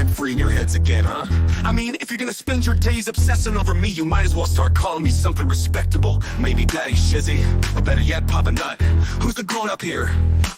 rent-free in your heads again, huh? I mean, if you're gonna spend your days obsessing over me, you might as well start calling me something respectable. Maybe Daddy Shizzy, or better yet, Papa Nut. Who's the grown-up here?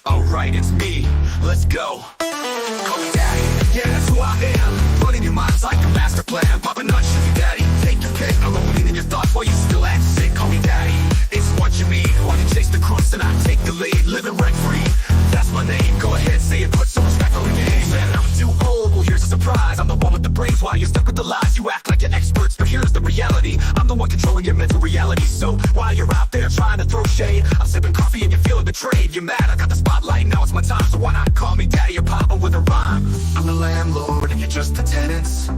Alright, it's me. Let's go. Call me Daddy, yeah, that's who I am. Running your mind's like a master plan. Papa Nut, Shizzy Daddy, take your pick. I'm rolling in your thoughts while you still act sick. Call me Daddy, it's what you mean. While you chase the crust and I take the lead. Living rent-free, that's my name. Go ahead, say it, put some respect on the name. Man, I'm too old, well here's a surprise. I'm the one with the brains while you're stuck with the lies. You act like you're experts, but here's the reality. I'm the one controlling your mental reality. So while you're out there trying to throw shade, I'm sipping coffee and you're feeling betrayed. You're mad, I got the spotlight, now it's my time. So why not call me Daddy or Papa with a rhyme? I'm the landlord and you're just the tenants,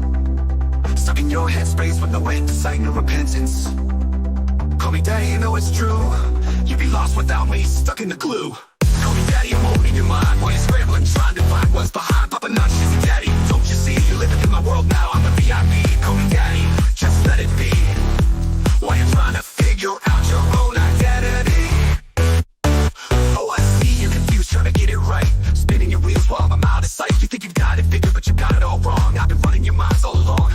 stuck in your headspace with no insight, no repentance. Call me Daddy, you know it's true. You'd be lost without me, stuck in the glue. Call me Daddy, I'm holding your mind while you're scrambling, trying to find what's behind. Papa Nut, Shizzy Daddy, don't you see? You're living in my world now, I'm the VIP. Call me Daddy, just let it be. While you're trying to figure out your own identity. Oh, I see you're confused, trying to get it right. Spinning your wheels while I'm out of sight. You think you've got it figured, but you got it all wrong. I've been running your minds all along.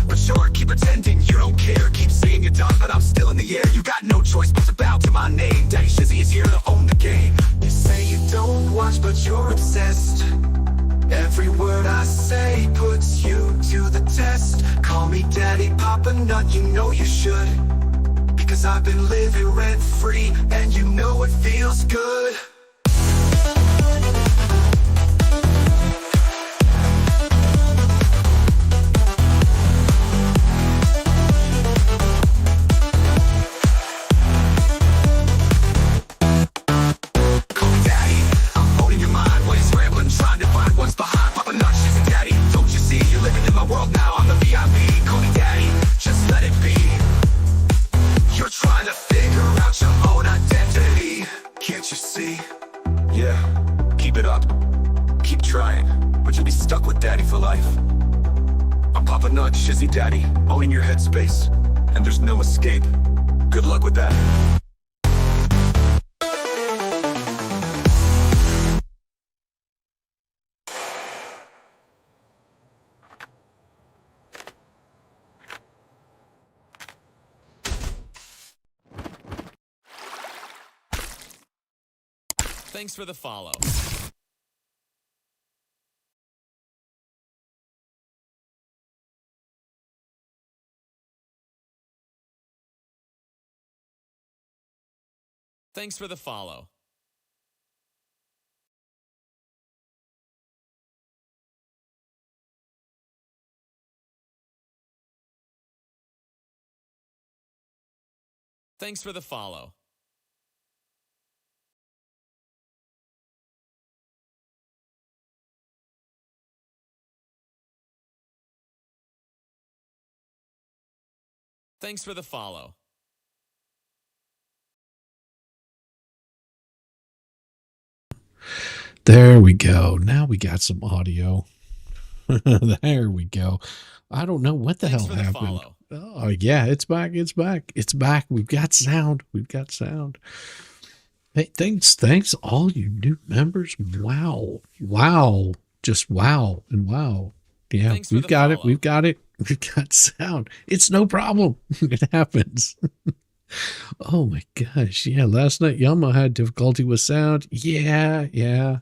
But sure, keep pretending you don't care. Keep saying you're done, but I'm still in the air. You got no choice but to bow to my name. Daddy Shizzy is here to own the game. You say you don't watch, but you're obsessed. Every word I say puts you to the test. Call me Daddy, Papa Nut, you know you should. Because I've been living rent-free, and you know it feels good. Stuck with Daddy for life. I'm Papa Nut, Shizzy Daddy, owning your headspace, and there's no escape. Good luck with that. Thanks for the follow. Thanks for the follow. Thanks for the follow. Thanks for the follow. There we go. Now we got some audio. There we go. I don't know what the hell happened. Oh, yeah, it's back. It's back. It's back. We've got sound. We've got sound. Hey, thanks all you new members. Wow. Wow. Just wow and wow. Yeah, we've got it. We've got it. We've got sound. It's no problem. It happens. Oh my gosh. Yeah, last night Yama had difficulty with sound. Yeah.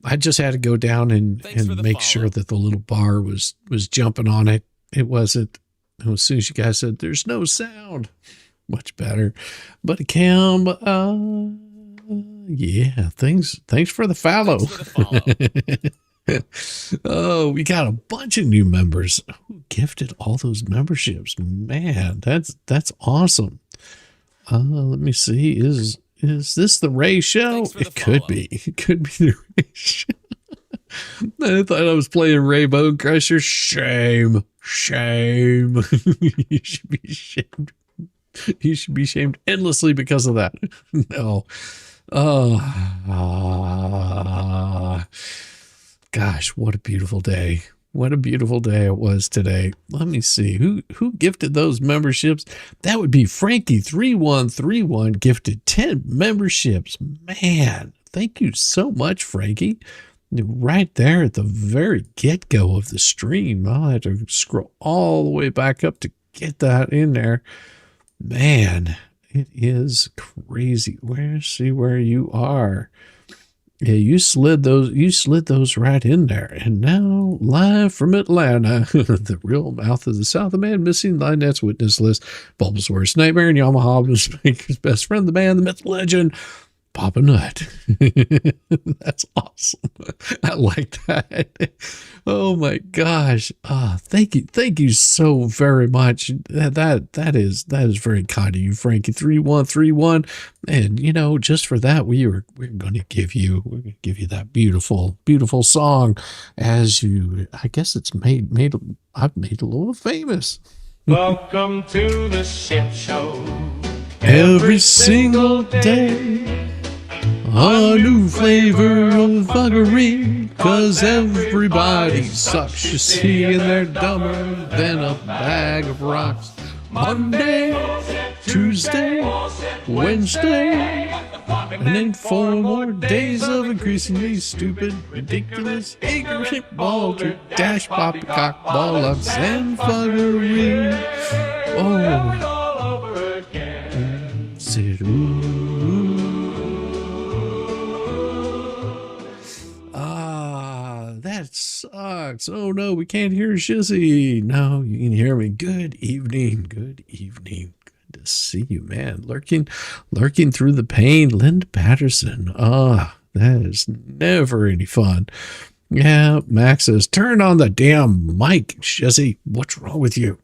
I just had to go down and make sure that the little bar was jumping on it. It wasn't. As soon as you guys said there's no sound, much better. But Cam, yeah, thanks for the follow. Oh, we got a bunch of new members. Who gifted all those memberships? Man, that's awesome. Let me see. Is this the Ray show? It could be. It could be the Ray show. I thought I was playing Ray Bone Crusher. Shame. You should be shamed. You should be shamed endlessly because of that. No. Gosh, what a beautiful day. What a beautiful day it was today. Let me see. Who gifted those memberships? That would be Frankie3131 gifted 10 memberships. Man, thank you so much, Frankie. right there at the very get-go of the stream. I'll have to scroll all the way back up to get that in there. Man, it is crazy. See where you are. Yeah, you slid those right in there. And now, live from Atlanta, the real mouth of the South, a man missing Linet's witness list, Bulb's worst nightmare, and Yamaha Baker's best friend, the man, the myth, legend, Papa Nut. That's awesome. I like that. Oh my gosh. Thank you so very much. That is very kind of you, Frankie. 3131. And you know, just for that, we're gonna give you that beautiful song as you, I guess it's I've made a little famous. Welcome to the shit show. Every single day, a new flavor of buggery, 'cause everybody sucks, you see, and they're dumber than a bag of rocks. Monday, Tuesday, Wednesday, and then 4 more days of increasingly stupid, ridiculous, ignorant, bald, dash, poppycock, ball-ups, and buggery. Oh, sit, that sucks. Oh no, we can't hear Shizzy. No, you can hear me. Good evening. Good to see you, man. Lurking through the pain. Linda Patterson. That is never any fun. Yeah, Max says, turn on the damn mic, Shizzy. What's wrong with you?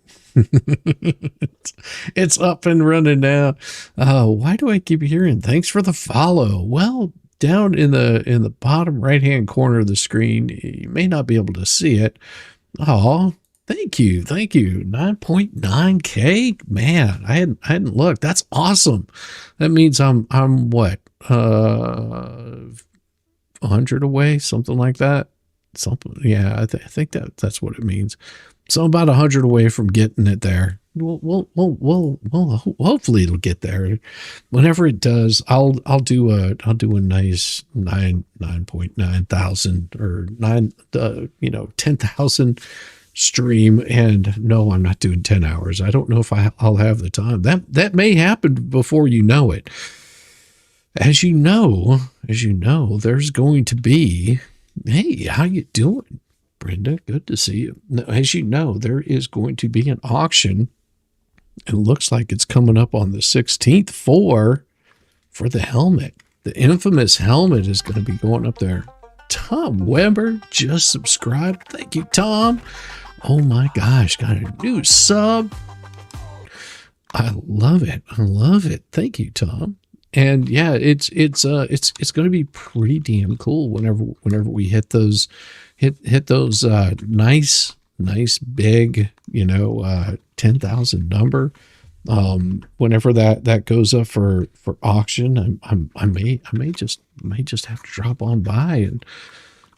It's up and running now. Why do I keep hearing thanks for the follow? Well, down in the bottom right hand corner of the screen, you may not be able to see it. Oh, thank you 9.9k. Man, I hadn't looked. That's awesome. That means I'm what, 100 away, something like that. Yeah, I think that's what it means. So I'm about 100 away from getting it there. Well, hopefully it'll get there. Whenever it does, I'll do a nice 9.9 thousand or 10,000 stream. And no, I'm not doing 10 hours. I don't know if I'll have the time. That may happen before you know it. As you know, there's going to be, hey, how you doing, Brenda? Good to see you. As you know, there is going to be an auction. It looks like it's coming up on the 16th for the helmet. The infamous helmet is going to be going up there. Tom Weber just subscribed. Thank you, Tom. Oh my gosh, got a new sub. I love it. Thank you, Tom. And yeah, it's going to be pretty damn cool whenever we hit those nice big 10,000 number. Whenever that goes up for auction, I may just have to drop on by and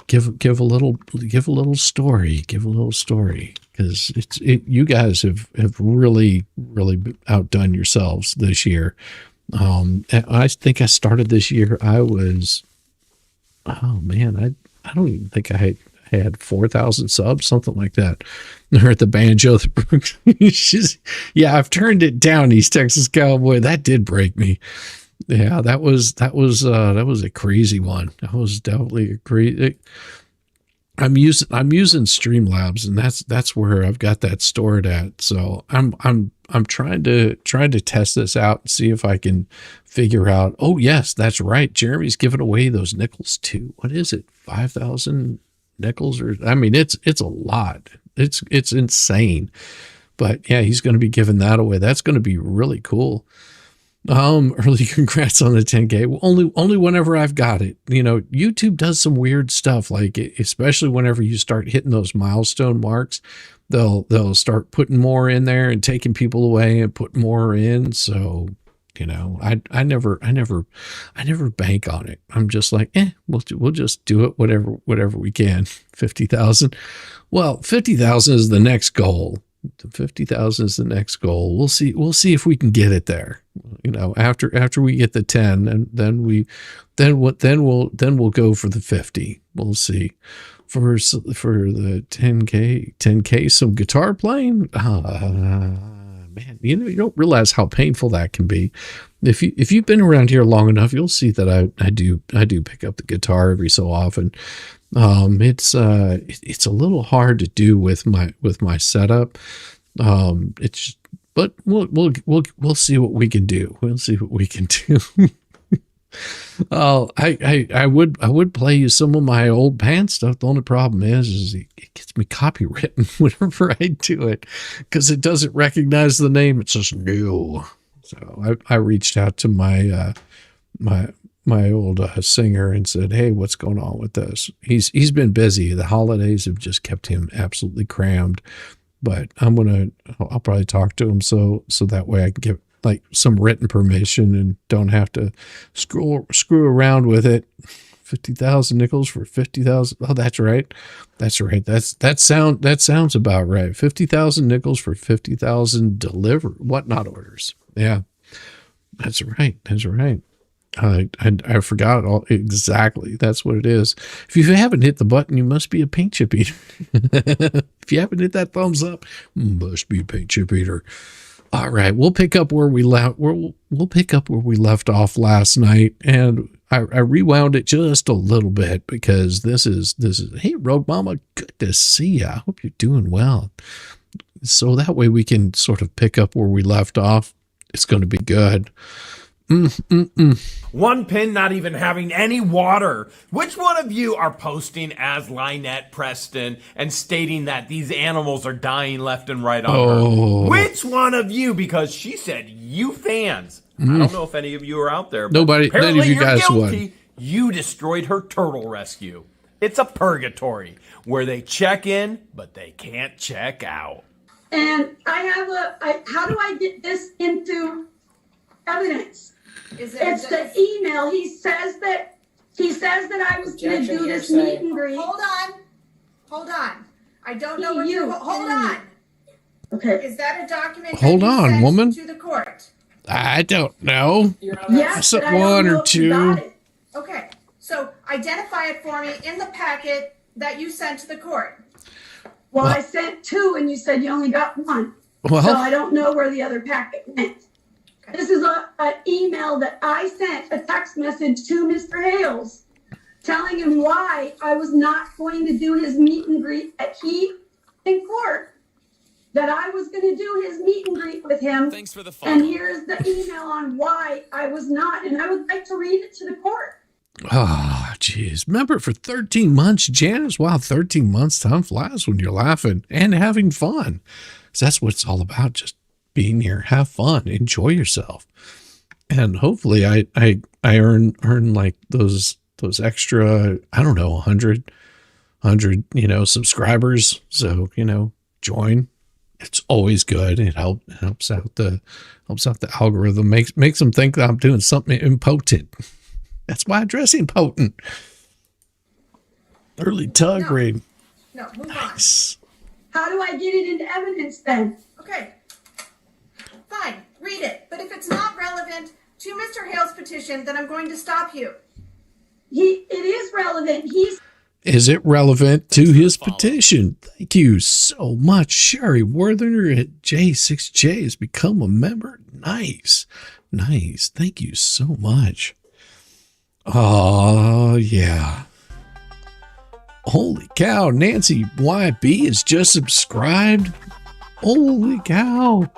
give a little story, because you guys have really outdone yourselves this year. I think I started this year, I was, oh man, I don't even think I had 4,000 subs, something like that. Or at the banjo, yeah, I've turned it down, East Texas Cowboy. That did break me. Yeah, that was a crazy one. That was definitely a crazy. I'm using Streamlabs, and that's where I've got that stored at. So I'm trying to test this out and see if I can figure out. Oh yes, that's right. Jeremy's giving away those nickels too. What is it? 5,000 nickels, or I mean, it's a lot. It's insane. But yeah, he's going to be giving that away. That's going to be really cool. Early congrats on the 10K. Only whenever I've got it. YouTube does some weird stuff, like especially whenever you start hitting those milestone marks, they'll start putting more in there and taking people away and put more in. So, I never bank on it. I'm just like, we'll just do it whatever we can. 50,000. Well, 50,000 is the next goal. 50,000 is the next goal. We'll see if we can get it there. after we get the 10, and then we'll go for the 50. We'll see. For the 10K, some guitar playing. Man, you don't realize how painful that can be. If you've been around here long enough, you'll see that I do pick up the guitar every so often. It's a little hard to do with my setup. But we'll see what we can do. We'll see what we can do. I would play you some of my old band stuff. The only problem is it gets me copywritten whenever I do it, because it doesn't recognize the name. It says new. So I reached out to my old singer and said, "Hey, what's going on with this?" He's been busy. The holidays have just kept him absolutely crammed. But I'll probably talk to him so that way I can get like some written permission and don't have to screw around with it. 50,000 nickels for 50,000. Oh, that's right. That sounds about right. 50,000 nickels for 50,000 whatnot orders. Yeah, that's right. I forgot all exactly. That's what it is. If you haven't hit the button, you must be a paint chip eater. If you haven't hit that thumbs up, must be a paint chip eater. All right, we'll pick up where we left. We'll pick up where we left off last night, and I rewound it just a little bit because this is. Hey, Rogue Mama, good to see you. I hope you're doing well. So that way we can sort of pick up where we left off. It's going to be good. One pin not even having any water. Which one of you are posting as Lynette Preston and stating that these animals are dying left and right on her? Which one of you? Because she said you fans. I don't know if any of you are out there. But nobody. None of you guys guilty. You destroyed her turtle rescue. It's a purgatory where they check in, but they can't check out. And how do I get this into evidence? It's the email. He says that I was going to do this meet and greet. Hold on. I don't know what you're. Hold on. Okay. Is that a document? Hold on, woman. To the court. I don't know. Yes, but I one don't know or if you got two. it. Okay. So identify it for me in the packet that you sent to the court. Well, I sent 2, and you said you only got 1. Well, so I don't know where the other packet went. Okay. This is an email that I sent, a text message to Mr. Hales, telling him why I was not going to do his meet and greet in court, that I was going to do his meet and greet with him. Thanks for the follow. And here's the email on why I was not, and I would like to read it to the court. Oh, geez. Remember, for 13 months, Janice, wow, 13 months, time flies when you're laughing and having fun. So that's what it's all about, just being here, have fun, enjoy yourself. And hopefully I earn like those extra, I don't know, 100, subscribers. So, join. It's always good. It helps out the algorithm, makes them think that I'm doing something impotent. That's why I dress impotent. Early tug raid. No, move nice. How do I get it into evidence then? Okay. Fine, read it. But if it's not relevant to Mr. Hale's petition, then I'm going to stop you. It is relevant. Is it relevant to his petition? Thank you so much. Sherry Worther at J6J has become a member. Nice. Thank you so much. Oh, yeah. Holy cow. Nancy YB is just subscribed. Holy cow.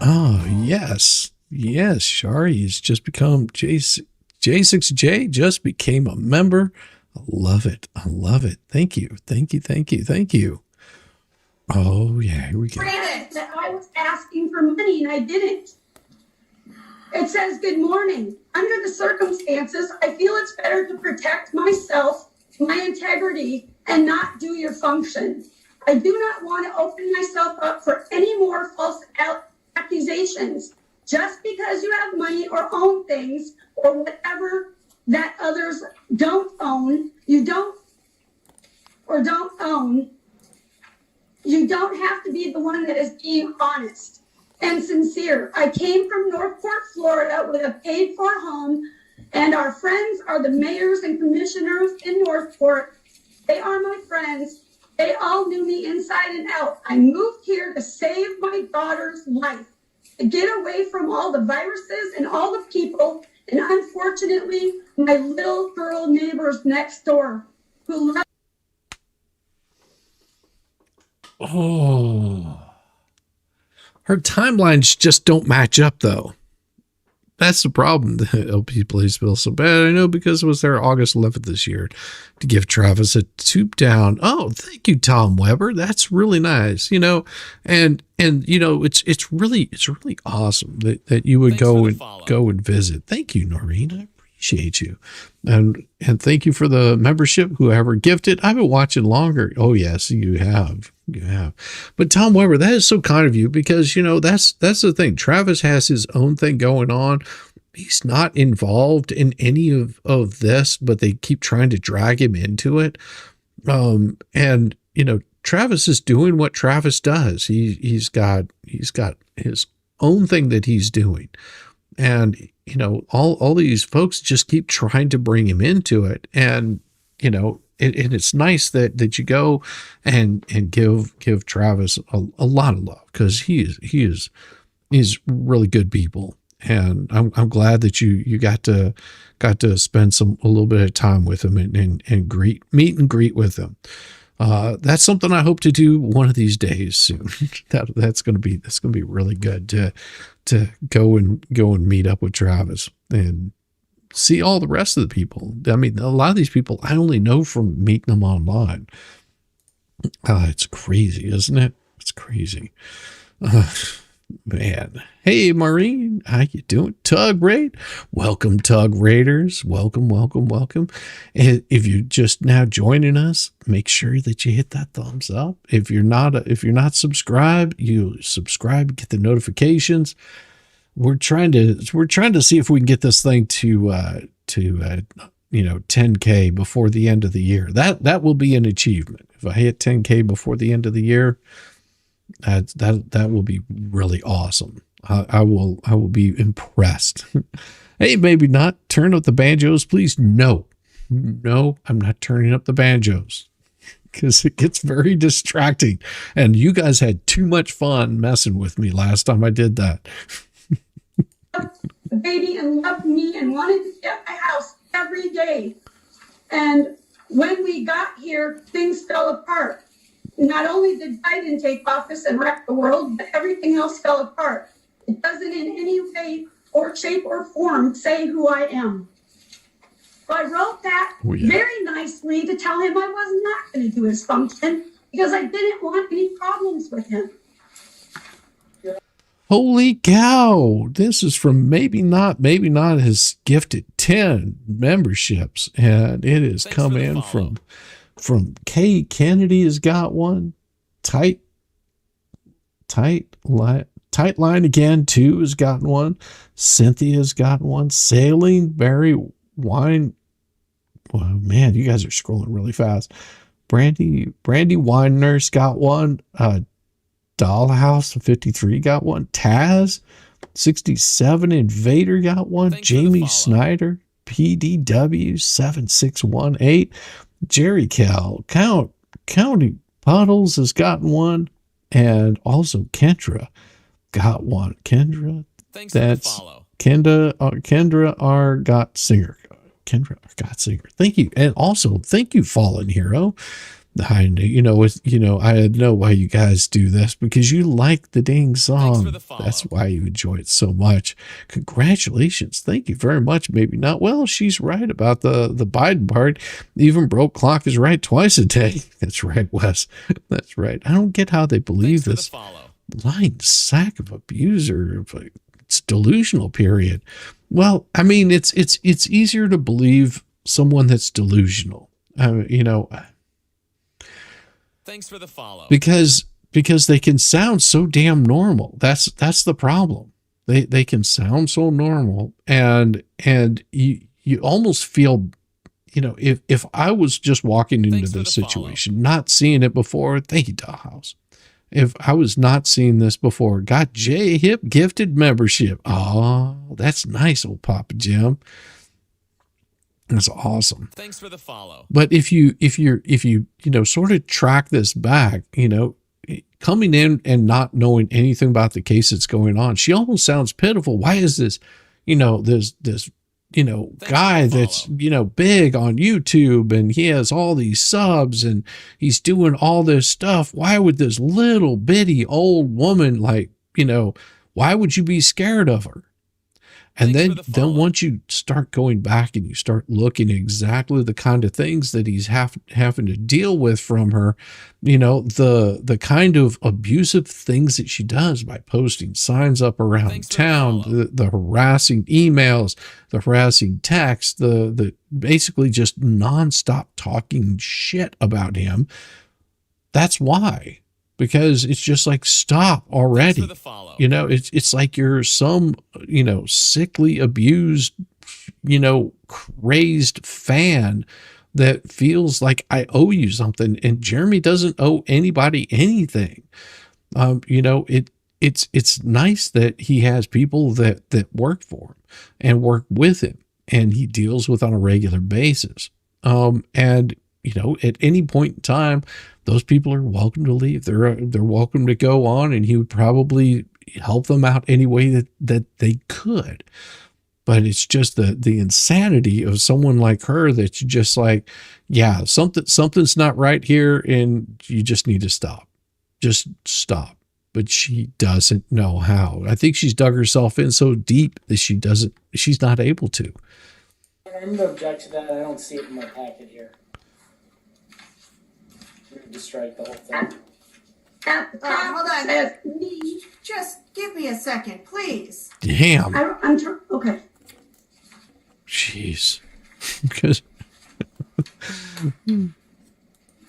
Oh, yes. Shari has just become J6J just became a member. I love it. Thank you. Oh, yeah, here we go. That I was asking for money and I didn't. It says, good morning. Under the circumstances, I feel it's better to protect myself, my integrity, and not do your function. I do not want to open myself up for any more false accusations. Just because you have money or own things or whatever that others don't own, you don't own, you don't have to be the one that is being honest. and sincere. I came from Northport, Florida with a paid-for home, and our friends are the mayors and commissioners in Northport. They are my friends. They all knew me inside and out. I moved here to save my daughter's life, to get away from all the viruses and all the people, and unfortunately, my little girl neighbors next door who love. Oh, her timelines just don't match up, though. That's the problem. The LP plays Bill so bad. I know, because it was there August 11th this year to give Travis a tube down. Oh, thank you, Tom Weber. That's really nice. You know, and you know, it's really awesome that you would go and visit. Thank you, Noreen. I appreciate you. And thank you for the membership, whoever gifted. I've been watching longer. Oh, yes, you have. You have. But Tom Weber, that is so kind of you, because, you know, that's the thing. Travis has his own thing going on. He's not involved in any of this, but they keep trying to drag him into it. And, you know, Travis is doing what Travis does. He's got his own thing that he's doing. And, you know, all these folks just keep trying to bring him into it. And, you know, and it's nice that you go and give Travis a lot of love, because he's really good people. And I'm glad that you got to spend a little bit of time with him and meet and greet with him. That's something I hope to do one of these days soon. that's going to be really good to go and meet up with Travis and see all the rest of the people. I mean, a lot of these people I only know from meeting them online. It's crazy, isn't it? It's crazy. Man. Hey, Maureen, how you doing? Tug Raid. Welcome, Tug Raiders. Welcome. And if you're just now joining us, make sure that you hit that thumbs up. If you're not subscribed, you subscribe, get the notifications. We're trying to see if we can get this thing to 10K before the end of the year. That will be an achievement. If I hit 10K before the end of the year, that will be really awesome. I will be impressed. Hey, maybe not turn up the banjos, please. No, I'm not turning up the banjos, because it gets very distracting. And you guys had too much fun messing with me last time I did that. The baby and loved me and wanted to get my house every day. And when we got here, things fell apart. Not only did Biden take office and wreck the world, but everything else fell apart. It doesn't in any way or shape or form say who I am. So I wrote that very nicely to tell him I was not going to do his function, because I didn't want any problems with him. Holy cow. This is from maybe not has gifted 10 memberships, and it has come in from Kay Kennedy has got one. Tight line again 2 has gotten one. Cynthia's got one. Sailing Barry Wine. Well, man, you guys are scrolling really fast. Brandy Wine Nurse got one. Dollhouse 53 got one. Taz 67 Invader got one. Thanks Jamie Snyder PDW 7618. Jerry Cal County Puddles has gotten one, and also Kendra got one. Kendra, Thanks that's for the follow. Kendra R. got singer. Kendra R. got singer. Thank you, and also thank you, Fallen Hero. I know why you guys do this, because you like the dang song. That's why you enjoy it so much. Congratulations. Thank you very much. Maybe not. Well, she's right about the Biden part. Even broke clock is right twice a day. That's right, Wes. That's right. I don't get how they believe this lying sack of abuser. It's delusional, period. Well, I mean, it's easier to believe someone that's delusional. Thanks for the follow. Because they can sound so damn normal. That's the problem. They can sound so normal, and you almost feel, if I was just walking into this situation, not seeing it before. Thank you, Dollhouse. If I was not seeing this before, got J Hip gifted membership. Oh, that's nice, old Papa Jim. That's awesome. Thanks for the follow. But if you sort of track this back, coming in and not knowing anything about the case that's going on, she almost sounds pitiful. Why is this, this guy that's, big on YouTube and he has all these subs and he's doing all this stuff. Why would this little bitty old woman, why would you be scared of her? And then once you start going back and you start looking at exactly the kind of things that he's having to deal with from her, the kind of abusive things that she does by posting signs up around town, the harassing emails, the harassing texts, the basically just nonstop talking shit about him. That's why. Because it's just like, stop already. It's like you're some, sickly, abused, crazed fan that feels like I owe you something. And Jeremy doesn't owe anybody anything. It's nice that he has people that work for him and work with him and he deals with on a regular basis. At any point in time, those people are welcome to leave. They're welcome to go on, and he would probably help them out any way that they could. But it's just the insanity of someone like her that you just like, yeah, something's not right here, and you just need to stop. Just stop. But she doesn't know how. I think she's dug herself in so deep that she's not able to. I'm going to object to that. I don't see it in my packet here. To strike the whole thing. Hold on. Says me. Just give me a second, please. Damn. Okay. Jeez. Because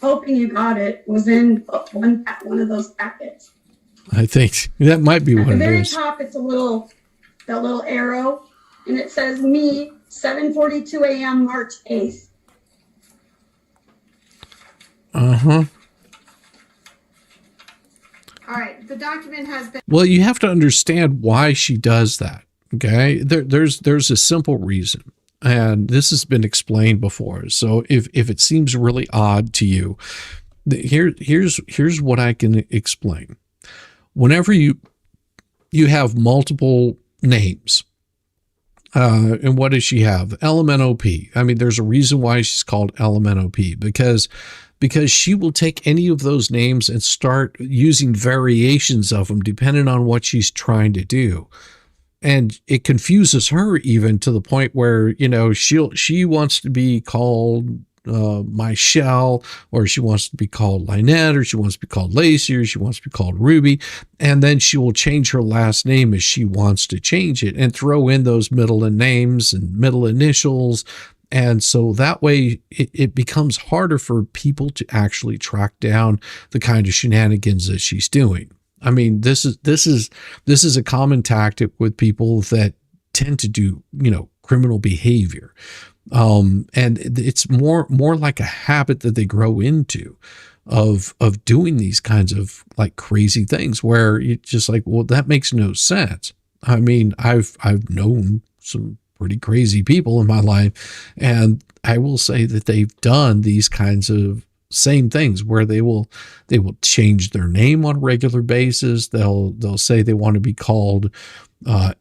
Hoping you got it was in one of those packets. I think that might be At what the it very is. top, it's that little arrow, and it says me, 7:42 a.m. March 8th. Uh-huh. All right, the document has been. Well, you have to understand why she does that. Okay. There's a simple reason. And this has been explained before. So if it seems really odd to you, here's what I can explain. Whenever you have multiple names, and what does she have? LMNOP. I mean, there's a reason why she's called LMNOP, because she will take any of those names and start using variations of them depending on what she's trying to do. And it confuses her even to the point where, she wants to be called Michelle, or she wants to be called Lynette, or she wants to be called Lacey, or she wants to be called Ruby. And then she will change her last name as she wants to change it and throw in those middle names and middle initials. And so that way it becomes harder for people to actually track down the kind of shenanigans that she's doing. I mean, this is a common tactic with people that tend to do, criminal behavior. And it's more like a habit that they grow into of doing these kinds of like crazy things where you're just like, well, that makes no sense. I mean, I've known some pretty crazy people in my life, and I will say that they've done these kinds of same things where they will change their name on a regular basis. They'll say they want to be called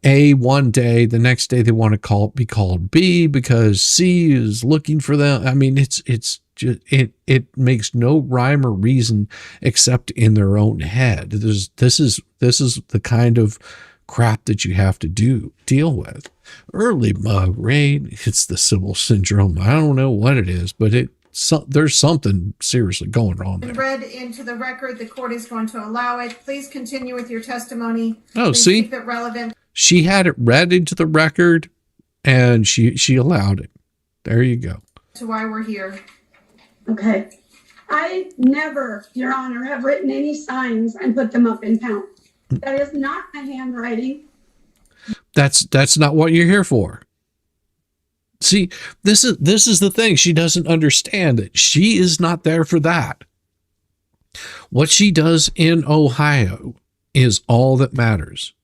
A one day, the next day they want to be called B because C is looking for them. I mean, it's just it makes no rhyme or reason except in their own head. This is the kind of crap that you have to deal with. Early mug raid, it's the Sybil syndrome. I don't know what it is, but there's something seriously going on there. Read into the record, the court is going to allow it. Please continue with your testimony. Oh, Please see, keep it relevant. She had it read into the record, and she allowed it. There you go. To why we're here. Okay. I never, Your Honor, have written any signs and put them up in count. That is not my handwriting. That's not what you're here for. See, this is the thing. She doesn't understand that she is not there for that. What she does in Ohio is all that matters.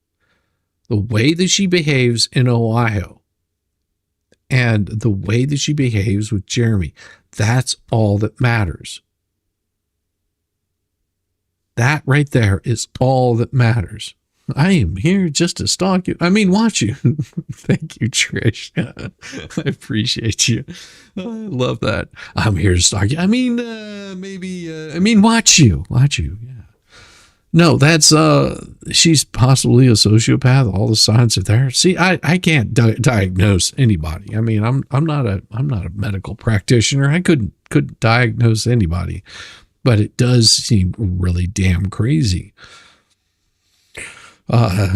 The way that she behaves in Ohio and the way that she behaves with Jeremy, that's all that matters. That right there is all that matters. I am here just to stalk you. I mean, watch you. Thank you, Trish. I appreciate you. I love that. I'm here to stalk you. I mean, watch you. Watch you. Yeah. No, that's she's possibly a sociopath. All the signs are there. See, I can't diagnose anybody. I mean, I'm not a medical practitioner. I couldn't diagnose anybody, but it does seem really damn crazy.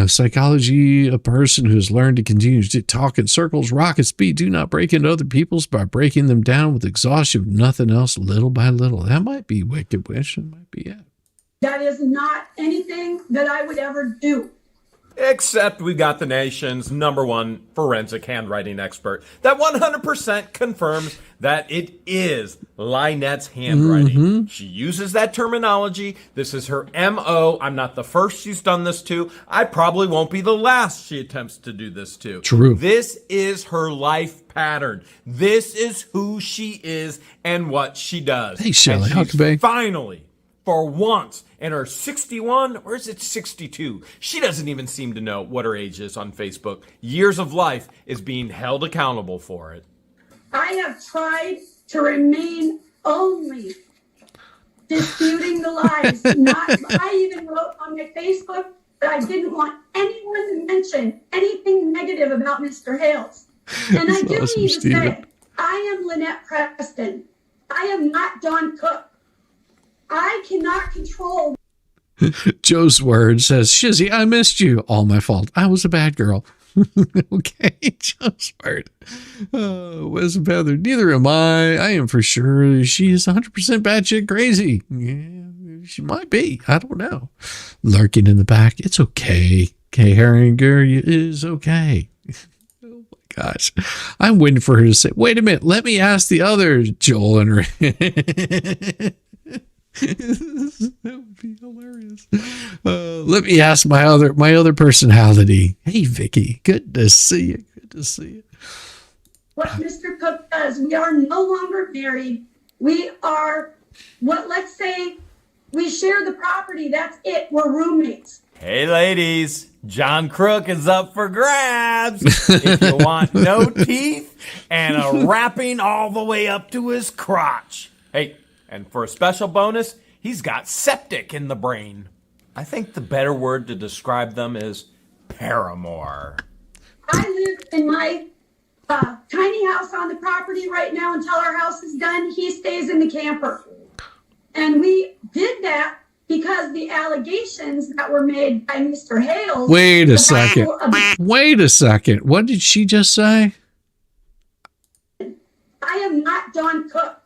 Psychology, a person who has learned to continue to talk in circles, rocket speed, do not break into other people's by breaking them down with exhaustion, nothing else, little by little. That might be Wicked Witch. It might be it. That is not anything that I would ever do. Except we got the nation's #1 forensic handwriting expert that 100% confirms that it is Lynette's handwriting. Mm-hmm. She uses that terminology. This is her MO. I'm not the first she's done this to. I probably won't be the last she attempts to do this to. True. This is her life pattern. This is who she is and what she does. Hey, Shelley Huckabee. Finally, for once, in her 61, or is it 62? She doesn't even seem to know what her age is on Facebook. Years of life is being held accountable for it. I have tried to remain only disputing the lies. I even wrote on my Facebook that I didn't want anyone to mention anything negative about Mr. Hales. And I do need to say, I am Lynette Preston. I am not Don Cook. I cannot control. Joe's word says, Shizzy, I missed you. All my fault. I was a bad girl. Okay, Joe's word. Was a feather. Neither am I. I am for sure. She is 100% batshit crazy. Yeah, she might be. I don't know. Lurking in the back. It's okay. Kay Herringer is okay. Oh my gosh. I'm waiting for her to say, wait a minute. Let me ask the other Joel and that would be hilarious. Let me ask my other personality. Hey, Vicky, good to see you. Good to see you. What Mr. Cook does, we are no longer married. We are let's say we share the property. That's it. We're roommates. Hey, ladies, John Crook is up for grabs. If you want no teeth and a wrapping all the way up to his crotch. Hey, and for a special bonus, he's got septic in the brain. I think the better word to describe them is paramour. I live in my tiny house on the property right now until our house is done. He stays in the camper. And we did that because the allegations that were made by Mr. Hales. Wait a second. Wait a second. What did she just say? I am not Don Cook.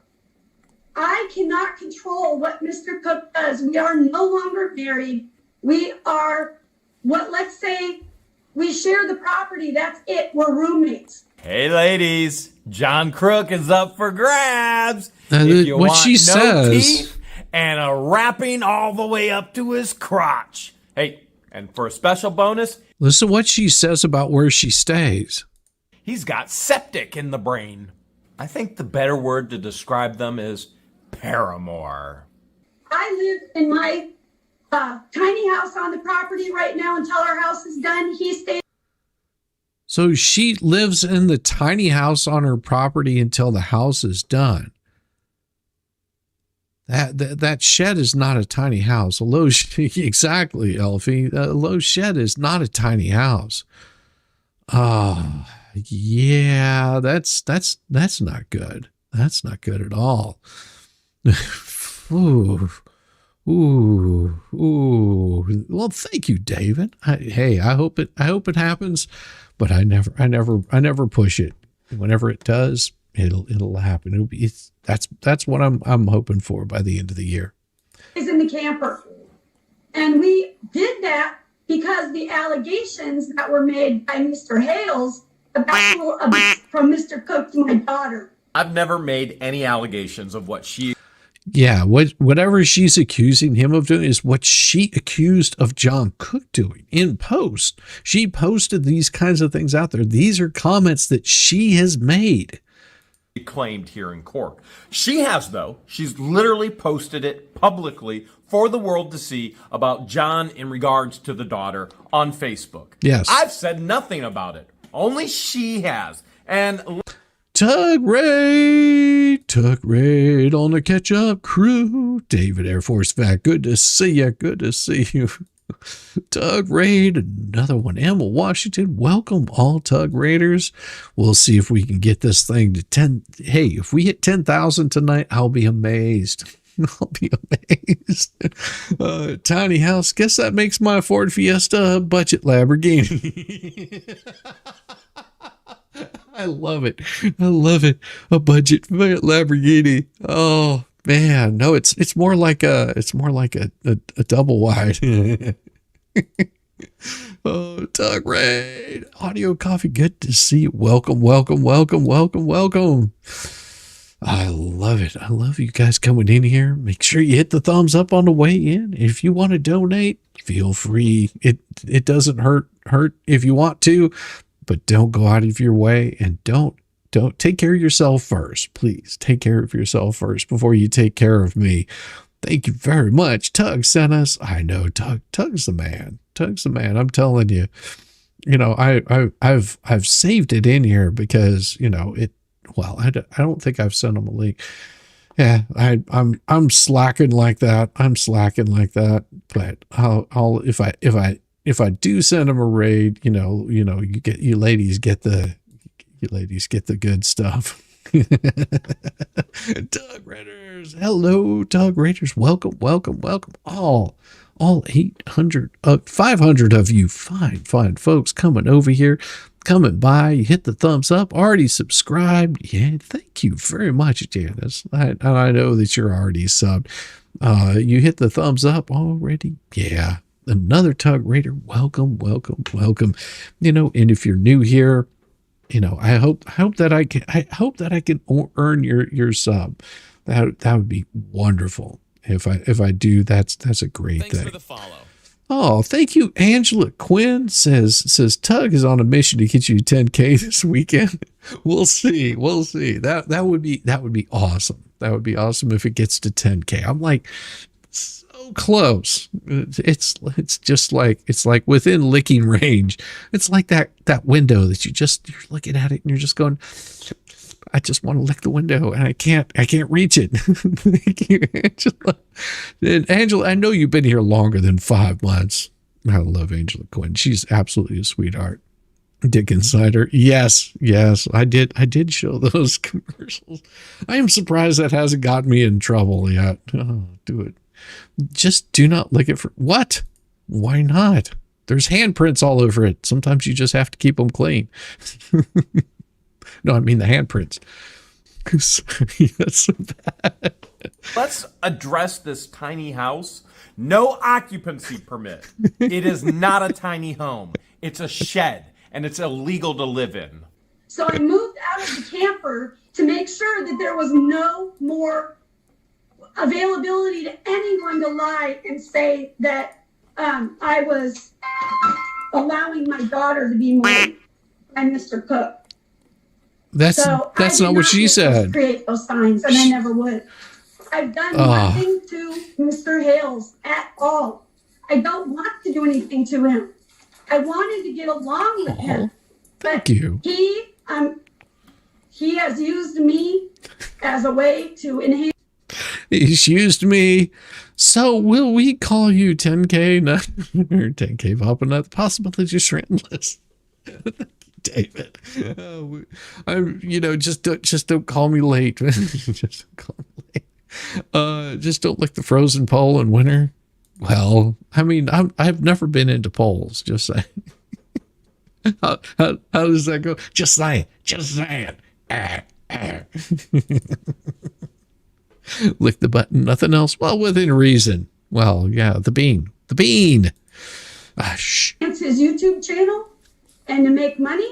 I cannot control what Mr. Cook does. We are no longer married. We are let's say we share the property. That's it. We're roommates. Hey, ladies, John Crook is up for grabs. If you what want she no says. Teeth and a wrapping all the way up to his crotch. Hey, and for a special bonus, listen to what she says about where she stays. He's got septic in the brain. I think the better word to describe them is paramour. I live in my tiny house on the property right now until our house is done. He stays. So she lives in the tiny house on her property until the house is done. That shed is not a tiny house. Exactly, Elfie. A low shed is not a tiny house. Oh, yeah, that's not good. That's not good at all. Ooh. Well, thank you, David. I hope it happens, but I never push it. Whenever it does, it'll happen. That's what I'm hoping for by the end of the year. Is in the camper, and we did that because the allegations that were made by Mr. Hales about abuse from Mr. Cook to my daughter. I've never made any allegations of what she. Yeah, whatever she's accusing him of doing is what she accused of John Cook doing in post. She posted these kinds of things out there. These are comments that she has made. Claimed here in court. She has, though. She's literally posted it publicly for the world to see about John in regards to the daughter on Facebook. Yes. I've said nothing about it. Only she has. And Tug raid on the catch-up crew. David Air Force Vet, good to see you. Good to see you. Tug raid, another one. Emma Washington, welcome all Tug raiders. We'll see if we can get this thing to 10. Hey, if we hit 10,000 tonight, I'll be amazed. I'll be amazed. Tiny house. Guess that makes my Ford Fiesta a budget Lamborghini. I love it. I love it. A budget Lamborghini. Oh man, no, it's more like a double wide. Oh, Tug raid. Audio coffee. Good to see you. Welcome. I love it. I love you guys coming in here. Make sure you hit the thumbs up on the way in. If you want to donate, feel free. It doesn't hurt if you want to, but don't go out of your way, and don't take care of yourself first. Please take care of yourself first before you take care of me. Thank you very much. Tug sent us. I know Tug's the man. Tug's the man. I'm telling you. You know, I've saved it in here because, you know, I don't think I've sent him a link. Yeah, I'm slacking like that. But I'll if I do send him a raid, you ladies get the good stuff. Tug Raiders, hello, Tug Raiders, welcome. All 800, 500 of you fine folks coming over here, coming by. You hit the thumbs up, already subscribed. Yeah, thank you very much, Janice. I know that you're already subbed. You hit the thumbs up already. Yeah, another Tug Raider. Welcome. You know, and if you're new here, you know, I hope that I can earn your sub. That would be wonderful. If I do, that's a great thing. Thanks for the follow. Oh, thank you. Angela Quinn says Tug is on a mission to get you 10K this weekend. We'll see. That would be awesome. That would be awesome if it gets to 10K. I'm like so close. It's just like, it's like within licking range. It's like that window that you're looking at it and you're just going, I just want to lick the window and I can't reach it. Thank you, Angela. And Angela, I know you've been here longer than 5 months. I love Angela Quinn. She's absolutely a sweetheart. Dick Insider. Yes, I did show those commercials. I am surprised that hasn't gotten me in trouble yet. Oh, do it. Just do not lick it for what? Why not? There's handprints all over it. Sometimes you just have to keep them clean. No, I mean the handprints. That's so bad. let's address this tiny house. No occupancy permit. It is not a tiny home. It's a shed, and it's illegal to live in. So I moved out of the camper to make sure that there was no more availability to anyone to lie and say that I was allowing my daughter to be murdered by Mr. Cook. That's not what she said. Create those signs, and I never would. I've done nothing to Mr. Hales at all. I don't want to do anything to him. I wanted to get along with him. Thank you. He has used me as a way to enhance. He's used me. So will we call you 10K nut or 10K Papa Nut? The possibilities are endless. David, just don't call me late. Just don't call me late. Just don't lick the frozen pole in winter. Well, I mean, I've never been into poles. Just saying. How does that go? Just saying. Lick the button. Nothing else. Well, within reason. Well, yeah, the bean. It's his YouTube channel and to make money.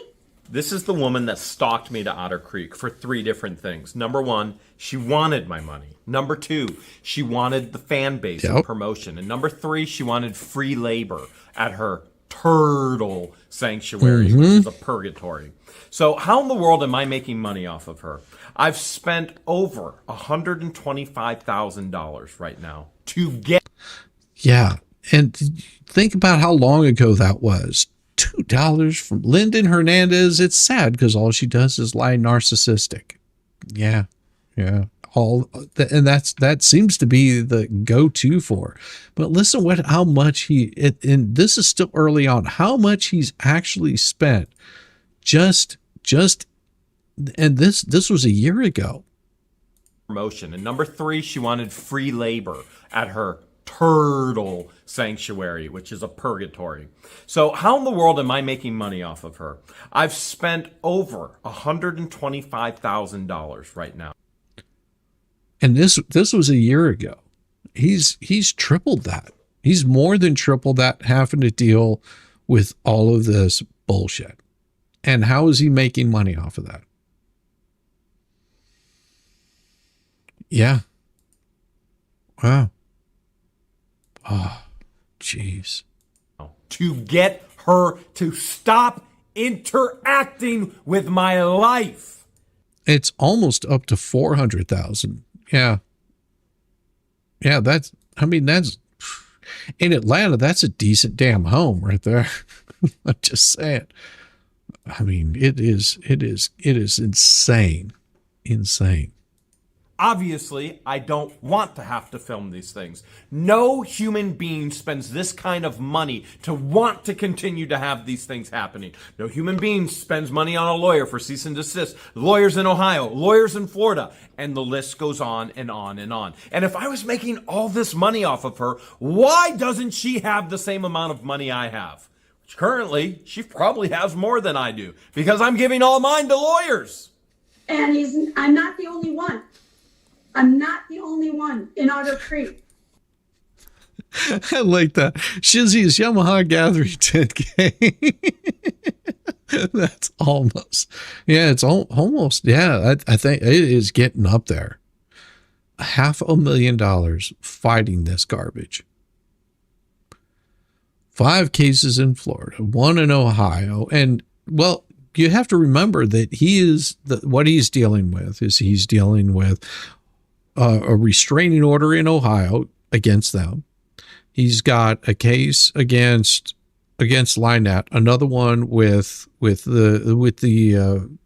This is the woman that stalked me to Otter Creek for 3 different things. Number 1, she wanted my money. Number 2, she wanted the fan base and promotion. And number 3, she wanted free labor at her turtle sanctuary, which is a purgatory. So how in the world am I making money off of her? I've spent over $125,000 right now to get... Yeah, and think about how long ago that was. $2 from Lyndon Hernandez. It's sad because all she does is lie narcissistic. Yeah. And that seems to be the go-to for. But listen how much and this is still early on, how much he's actually spent and this was a year ago. Promotion. And number 3, she wanted free labor at her turtle sanctuary, which is a purgatory. So how in the world am I making money off of her? I've spent over $125,000 right now. And this was a year ago. He's tripled that. He's more than tripled that, having to deal with all of this bullshit. And how is he making money off of that? Yeah. Wow. Oh, jeez. To get her to stop interacting with my life. It's almost up to 400,000. Yeah. Yeah, that's in Atlanta, that's a decent damn home right there. I'm just saying. I mean, it is insane. Insane. Obviously, I don't want to have to film these things. No human being spends this kind of money to want to continue to have these things happening. No human being spends money on a lawyer for cease and desist. Lawyers in Ohio, lawyers in Florida, and the list goes on and on and on. And if I was making all this money off of her, why doesn't she have the same amount of money I have? Which currently, she probably has more than I do, because I'm giving all mine to lawyers. And I'm not the only one. I'm not the only one in Otter Creek. I like that. Shizzy's Yamaha Gathering 10K. That's almost. Yeah, it's almost. Yeah, I think it is getting up there. $500,000 fighting this garbage. 5 cases in Florida, 1 in Ohio. And, well, you have to remember that what he's dealing with is he's dealing with a restraining order in Ohio against them. He's got a case against Lynette, another one with the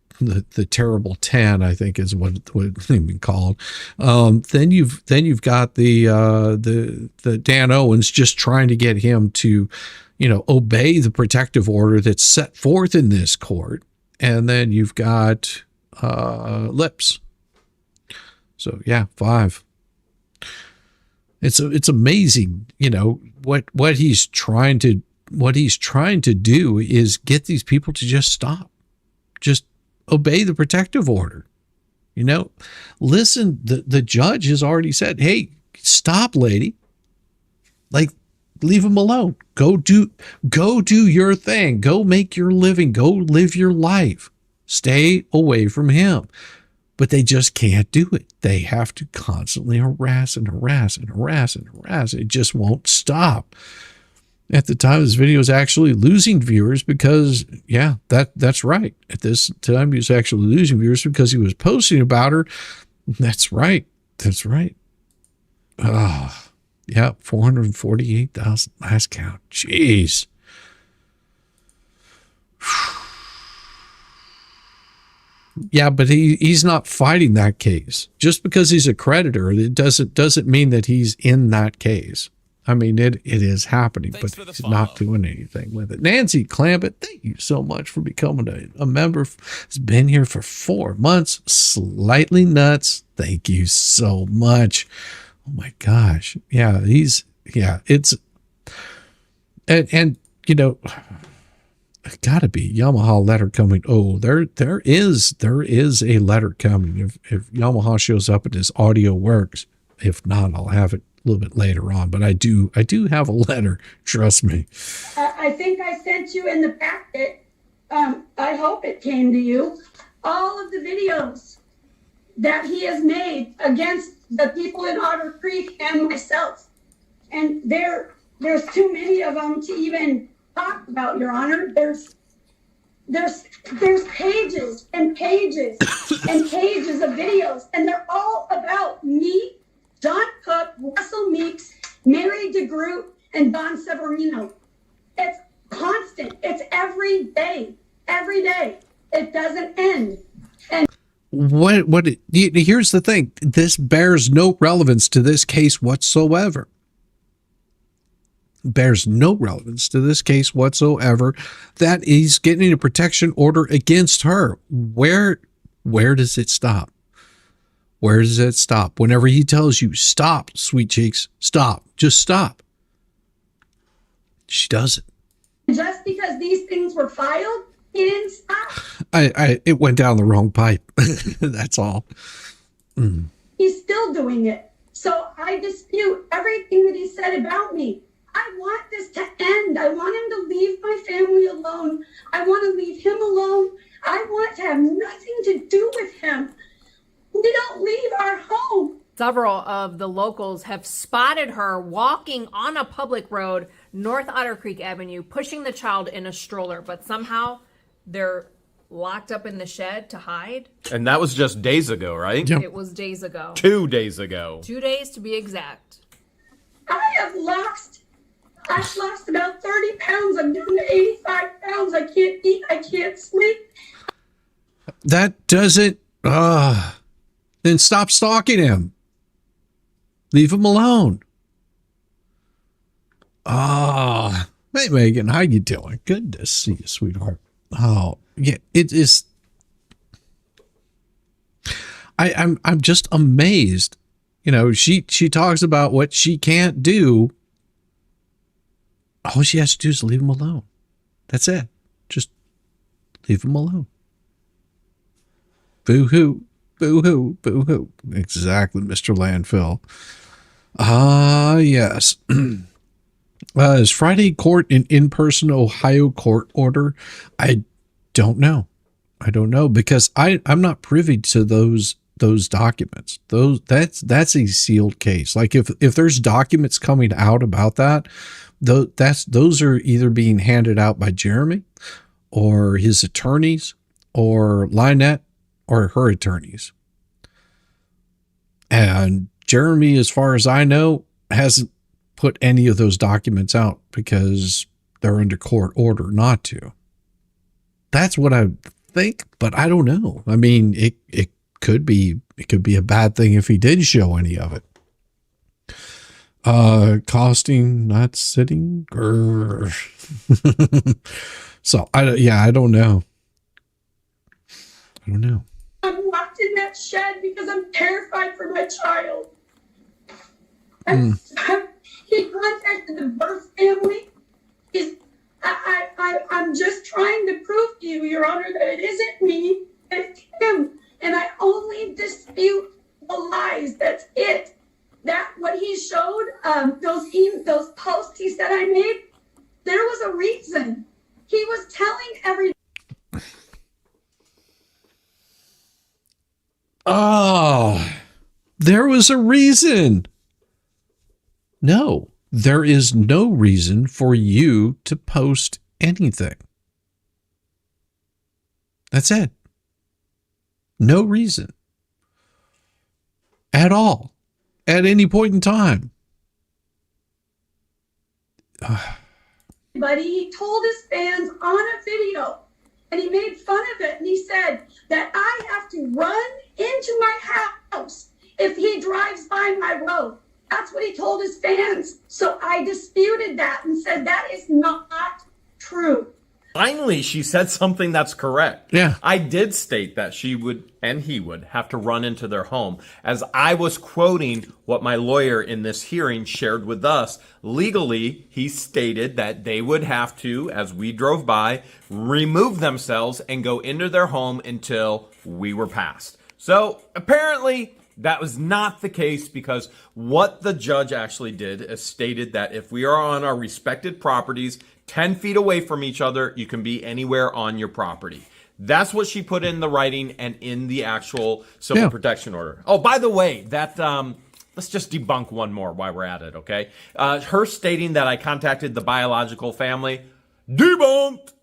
terrible 10, I think is what it's been called. Then you've got the Dan Owens just trying to get him to, obey the protective order that's set forth in this court. And then you've got Lips. So yeah, 5. It's amazing, what he's trying to do is get these people to just stop, just obey the protective order. Listen, the judge has already said, hey, stop, lady. Like, leave him alone. Go do your thing. Go make your living. Go live your life. Stay away from him. But they just can't do it. They have to constantly harass and harass and harass and harass. It just won't stop. At the time, this video is actually losing viewers because, yeah, that's right. At this time, he was actually losing viewers because he was posting about her. That's right. That's right. Yeah, 448,000 last count. Jeez. Yeah, but he's not fighting that case. Just because he's a creditor, it doesn't mean that he's in that case. I mean, it is happening, but he's not doing anything with it. Nancy Clampett, thank you so much for becoming a member. Has been here for 4 months. Slightly nuts. Thank you so much. Oh my gosh. Yeah, it's and gotta be Yamaha letter coming. Oh, there is a letter coming. If Yamaha shows up and this audio works. If not, I'll have it a little bit later on. But I do have a letter. Trust me. I think I sent you in the packet I hope it came to you, all of the videos that he has made against the people in Otter Creek and myself. And there's too many of them to even talk about, Your Honor. There's pages and pages and pages of videos, and they're all about me, John Cook, Russell Meeks, Mary DeGroot, and Don Severino. It's constant. It's every day. Every day. It doesn't end. And here's the thing. This bears no relevance to this case whatsoever. Bears no relevance to this case whatsoever. That he's getting a protection order against her. Where does it stop? Where does it stop? Whenever he tells you, stop, sweet cheeks, stop, just stop. She doesn't. just because these things were filed, he didn't stop. It went down the wrong pipe. That's all. He's still doing it. So I dispute everything that he said about me. I want this to end. I want him to leave my family alone. I want to leave him alone. I want to have nothing to do with him. We don't leave our home. Several of the locals have spotted her walking on a public road, North Otter Creek Avenue, pushing the child in a stroller, but somehow they're locked up in the shed to hide. And that was just days ago, right? Yep. It was days ago. 2 days ago. 2 days to be exact. I've lost about 30 pounds. I'm down to 85 pounds. I can't eat. I can't sleep. That doesn't, then stop stalking him. Leave him alone. Hey Megan, how you doing? Good to see you, sweetheart. Oh, yeah, it is. I'm just amazed. You know, she talks about what she can't do. All she has to do is leave him alone. That's it. Just leave him alone. Boo-hoo, boo-hoo, boo-hoo. Exactly, Mr. Landfill. Yes. Is Friday court an in-person Ohio court order? I don't know. I don't know because I'm not privy to those documents. That's a sealed case. Like if there's documents coming out about that, those are either being handed out by Jeremy or his attorneys or Lynette or her attorneys. And Jeremy, as far as I know, hasn't put any of those documents out because they're under court order not to. That's what I think, but I don't know. I mean, it could be a bad thing if he did show any of it. Costing, not sitting. So I don't know. I don't know. I'm locked in that shed because I'm terrified for my child. He contacted the birth family. I'm just trying to prove to you, Your Honor, that it isn't me, it's him. And I only dispute the lies. That's it. That what he showed, those posts he said I made, there was a reason. He was telling everybody. Oh, there was a reason. No, there is no reason for you to post anything. That's it. No reason. At all. At any point in time. But he told his fans on a video, and he made fun of it, and he said that I have to run into my house if he drives by my road. That's what he told his fans. So I disputed that and said that is not true. Finally, she said something that's correct. Yeah. I did state that she would and he would have to run into their home. As I was quoting what my lawyer in this hearing shared with us, legally, he stated that they would have to, as we drove by, remove themselves and go into their home until we were passed. So apparently that was not the case because what the judge actually did is stated that if we are on our respected properties, 10 feet away from each other. You can be anywhere on your property. That's what she put in the writing and in the actual civil protection order. Oh, by the way, that let's just debunk one more while we're at it, okay? Her stating that I contacted the biological family, debunked.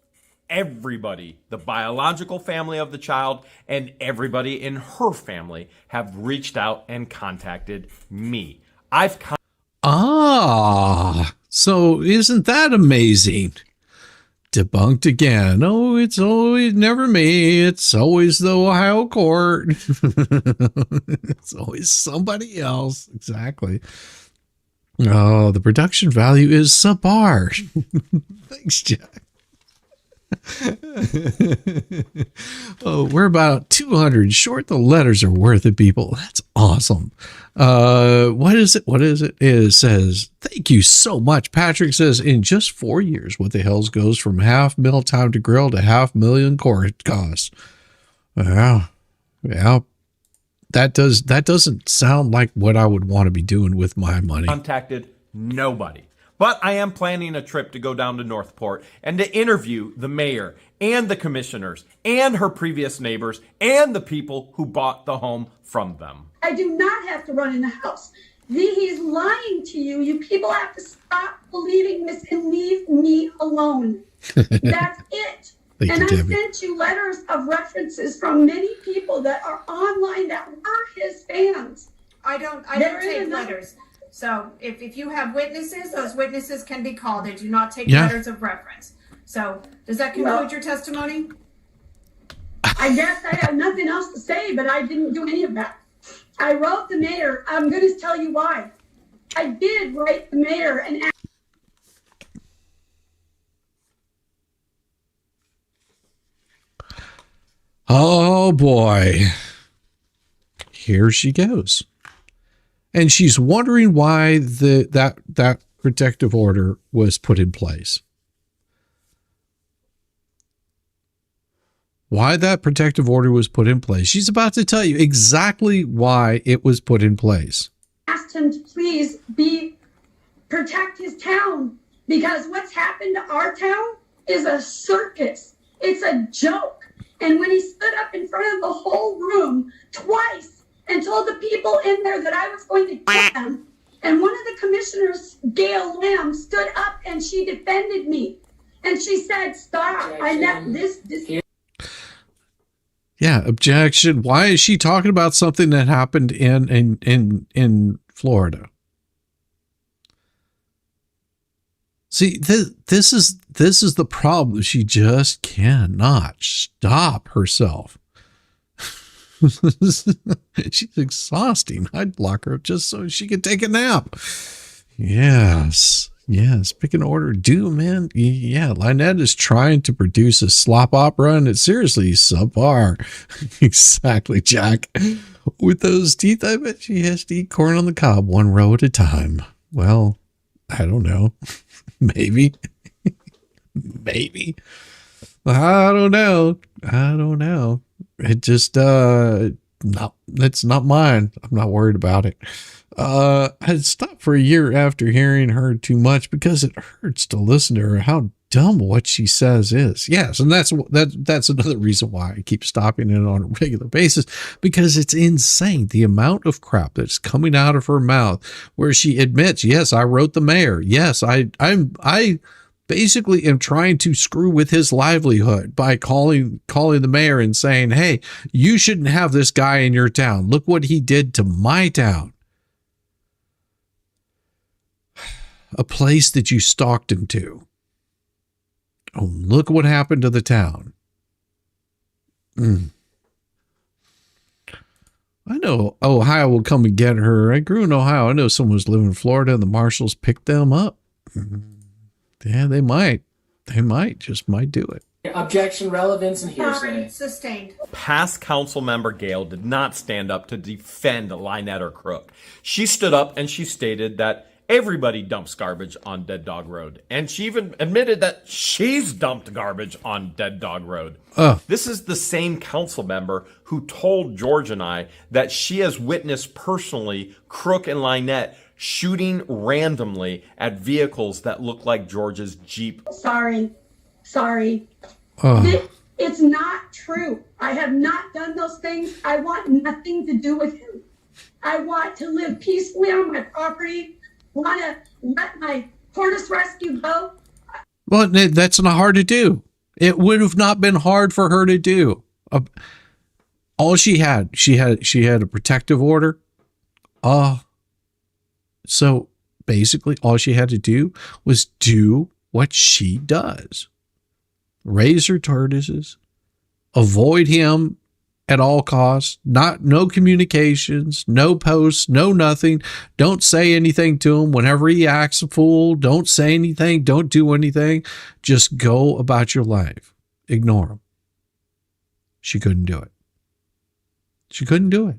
Everybody, the biological family of the child and everybody in her family have reached out and contacted me. So isn't that amazing? Debunked again. Oh, it's always never me. It's always the Ohio court. It's always somebody else. Exactly. Oh, the production value is subpar. Thanks, Jack. Oh, we're about 200 short. The letters are worth it, people. That's awesome. What is it? It says, thank you so much. Patrick says, in just 4 years, what the hell's goes from half mil time to grill to $500,000 court costs. Yeah. That doesn't sound like what I would want to be doing with my money. Contacted nobody. But I am planning a trip to go down to Northport and to interview the mayor and the commissioners and her previous neighbors and the people who bought the home from them. I do not have to run in the house. He's lying to you. You people have to stop believing this and leave me alone. That's it. I sent you letters of references from many people that are online that were his fans. I don't take letters. So if you have witnesses, those witnesses can be called. They do not take letters of reference. So does that conclude your testimony? I guess I have nothing else to say, but I didn't do any of that. I wrote the mayor. I'm going to tell you why. I did write the mayor and ask. Oh boy. Here she goes. And she's wondering why that protective order was put in place. Why that protective order was put in place. She's about to tell you exactly why it was put in place. Asked him to please protect his town, because what's happened to our town is a circus. It's a joke. And when he stood up in front of the whole room twice and told the people in there that I was going to kill them, and one of the commissioners, Gail Lamb, stood up and she defended me. And she said, stop. I left this. Yeah, objection. Why is she talking about something that happened in Florida? See, this is the problem. She just cannot stop herself. She's exhausting. I'd lock her up just so she could take a nap. Yes. Pick an order. Do, man. Yeah, Lynette is trying to produce a slop opera, and it's seriously subpar. Exactly, Jack. With those teeth, I bet she has to eat corn on the cob one row at a time. Well, I don't know. Maybe. Maybe. I don't know. It just, no, it's not mine. I'm not worried about it. I stopped for a year after hearing her too much because it hurts to listen to her, how dumb what she says is. Yes. And that's another reason why I keep stopping it on a regular basis, because it's insane. The amount of crap that's coming out of her mouth where she admits, yes, I wrote the mayor. Yes, I basically am trying to screw with his livelihood by calling the mayor and saying, hey, you shouldn't have this guy in your town. Look what he did to my town. A place that you stalked him to. Oh, look what happened to the town. I know Ohio will come and get her. I grew in Ohio. I know someone was living in Florida and the marshals picked them up. Yeah, they might. They might do it. Objection, relevance, and hearsay. Sorry, sustained. Past council member Gail did not stand up to defend Lynette or Crook. She stood up and she stated that everybody dumps garbage on Dead Dog Road. And she even admitted that she's dumped garbage on Dead Dog Road. This is the same council member who told George and I that she has witnessed personally Crook and Lynette shooting randomly at vehicles that look like George's Jeep. Sorry. It's not true. I have not done those things. I want nothing to do with him. I want to live peacefully on my property. Want to let my tortoise rescue go. Well, that's not hard to do. It would have not been hard for her to do. All she had a protective order. So basically all she had to do was do what she does. Raise her tortoises, avoid him at all costs, no communications, no posts, no nothing. Don't say anything to him whenever he acts a fool. Don't say anything. Don't do anything. Just go about your life. Ignore him. She couldn't do it. She couldn't do it.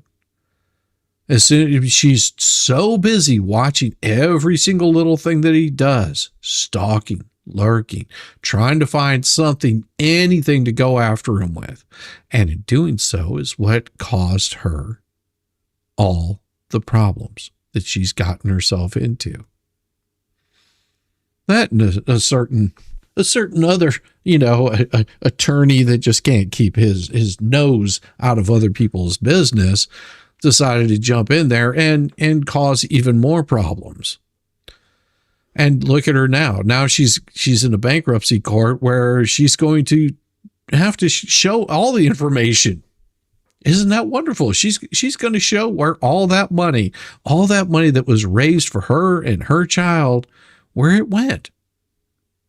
As soon as she's so busy watching every single little thing that he does, stalking, lurking, trying to find something, anything to go after him with. And in doing so is what caused her all the problems that she's gotten herself into. That and a certain other, attorney that just can't keep his nose out of other people's business decided to jump in there and cause even more problems. And look at her now. Now she's in a bankruptcy court where she's going to have to show all the information. Isn't that wonderful? She's going to show where all that money that was raised for her and her child, where it went.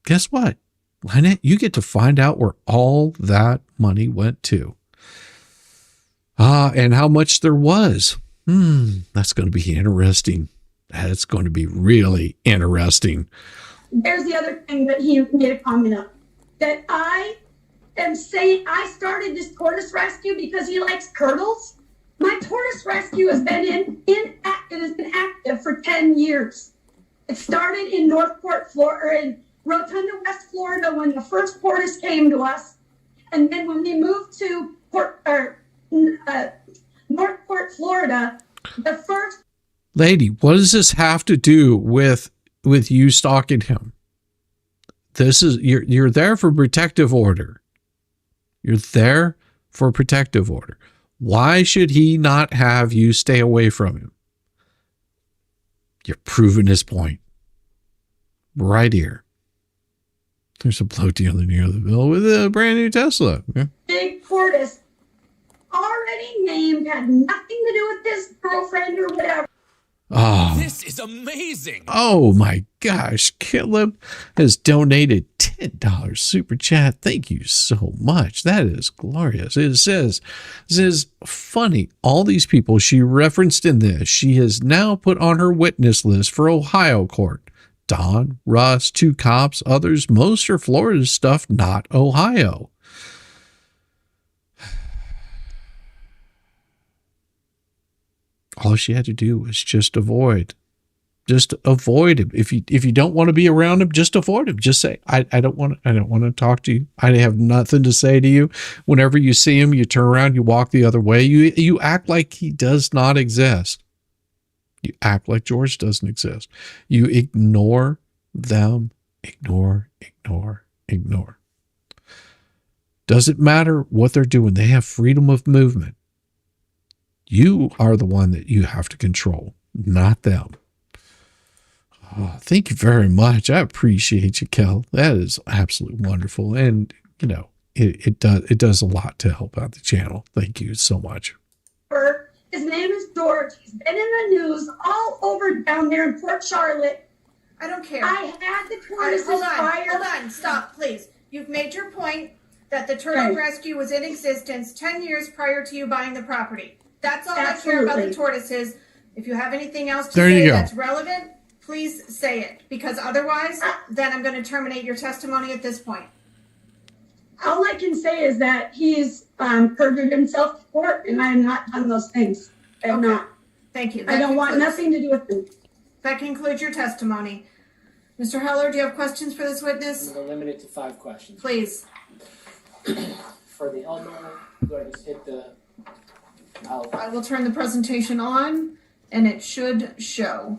Guess what, Lynette? You get to find out where all that money went to. And how much there was. That's going to be interesting. That's going to be really interesting. There's the other thing that he made a comment on. That I am saying I started this tortoise rescue because he likes turtles. My tortoise rescue has been active for 10 years. It started in Northport, Florida, in Rotunda, West Florida, when the first tortoise came to us. And then when we moved to Northport, Florida, the first... Lady, what does this have to do with you stalking him? This is you're there for protective order. You're there for protective order. Why should he not have you stay away from him? You're proving his point. Right here. There's a bloke near the bill with a brand new Tesla. Yeah. Big tortoise, already named, had nothing to do with his girlfriend or whatever. Oh, this is amazing. Oh my gosh. Caleb has donated $10 super chat. Thank you so much. That is glorious. It says funny. All these people she referenced in this, she has now put on her witness list for Ohio court. Don, Russ, 2 cops, others. Most are Florida stuff, not Ohio. All she had to do was just avoid him. If you don't want to be around him, just avoid him. Just say, I don't want to talk to you. I have nothing to say to you. Whenever you see him, you turn around, you walk the other way. You act like he does not exist. You act like George doesn't exist. You ignore them. Ignore. Doesn't matter what they're doing. They have freedom of movement. You are the one that you have to control, not them. Oh, thank you very much. I appreciate you, Kel. That is absolutely wonderful. And, it does a lot to help out the channel. Thank you so much. His name is George. He's been in the news all over down there in Port Charlotte. I don't care. I had the tortoises fired. Hold on. Stop, please. You've made your point that the turtle rescue was in existence 10 years prior to you buying the property. That's all I care about the tortoises. If you have anything else to say that's relevant, please say it. Because otherwise, then I'm going to terminate your testimony at this point. All I can say is that he's perjured himself to court, and I have not done those things. I have not. Thank you. I don't want nothing to do with them. That concludes your testimony. Mr. Heller, do you have questions for this witness? I'm going to limit it to 5 questions. Please. For the Elmore, go ahead and just hit the... I will turn the presentation on, and it should show.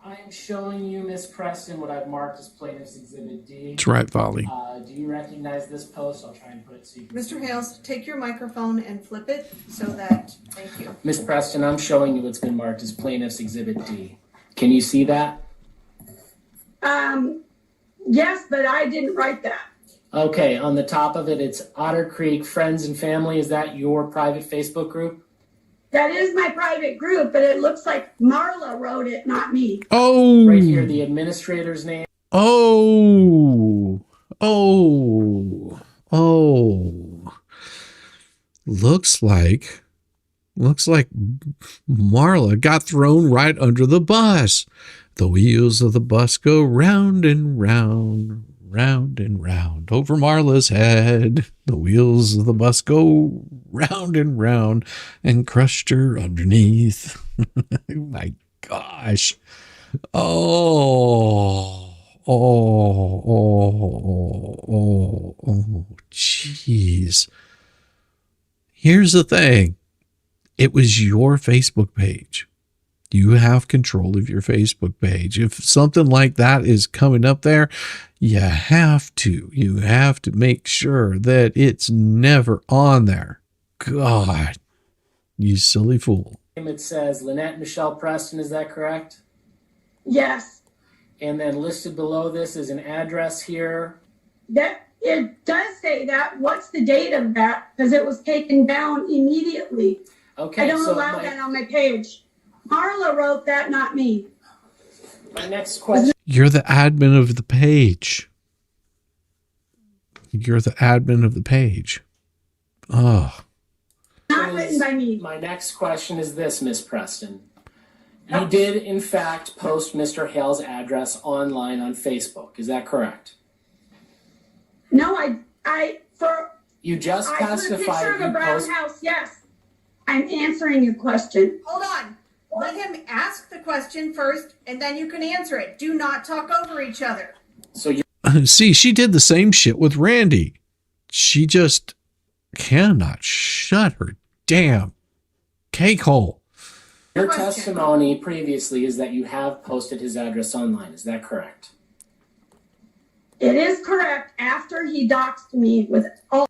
I am showing you, Miss Preston, what I've marked as Plaintiff's Exhibit D. That's right, Volley. Do you recognize this post? I'll try and put it so you can Mr. see. Hales, take your microphone and flip it so that, thank you. Miss Preston, I'm showing you what's been marked as Plaintiff's Exhibit D. Can you see that? Yes, but I didn't write that. Okay, on the top of it, it's Otter Creek Friends and Family. Is that your private Facebook group? That is my private group, but it looks like Marla wrote it, not me. Oh. Right here, the administrator's name. Oh. Looks like Marla got thrown right under the bus. The wheels of the bus go round and round, round and round over Marla's head. The wheels of the bus go round and crushed her underneath. My gosh. Jeez. Here's the thing. It was your Facebook page. You have control of your Facebook page. If something like that is coming up there, you have to make sure that it's never on there. God, you silly fool. It says Lynette Michelle Preston, is that correct? Yes. And then listed below this is an address here. That it does say that. What's the date of that? Because it was taken down immediately. Okay. I don't allow that on my page. Marla wrote that, not me. My next question. You're the admin of the page. Oh. Not written by me. My next question is this, Miss Preston. You did, in fact, post Mr. Hale's address online on Facebook. Is that correct? No, You just testified. I put a picture of you a brown post- house, yes. I'm answering your question. Hold on. Let him ask the question first, and then you can answer it. Do not talk over each other. So you See, she did the same shit with Randy. She just cannot shut her damn cake hole. Your testimony previously is that you have posted his address online. Is that correct? It is correct after he doxed me with all.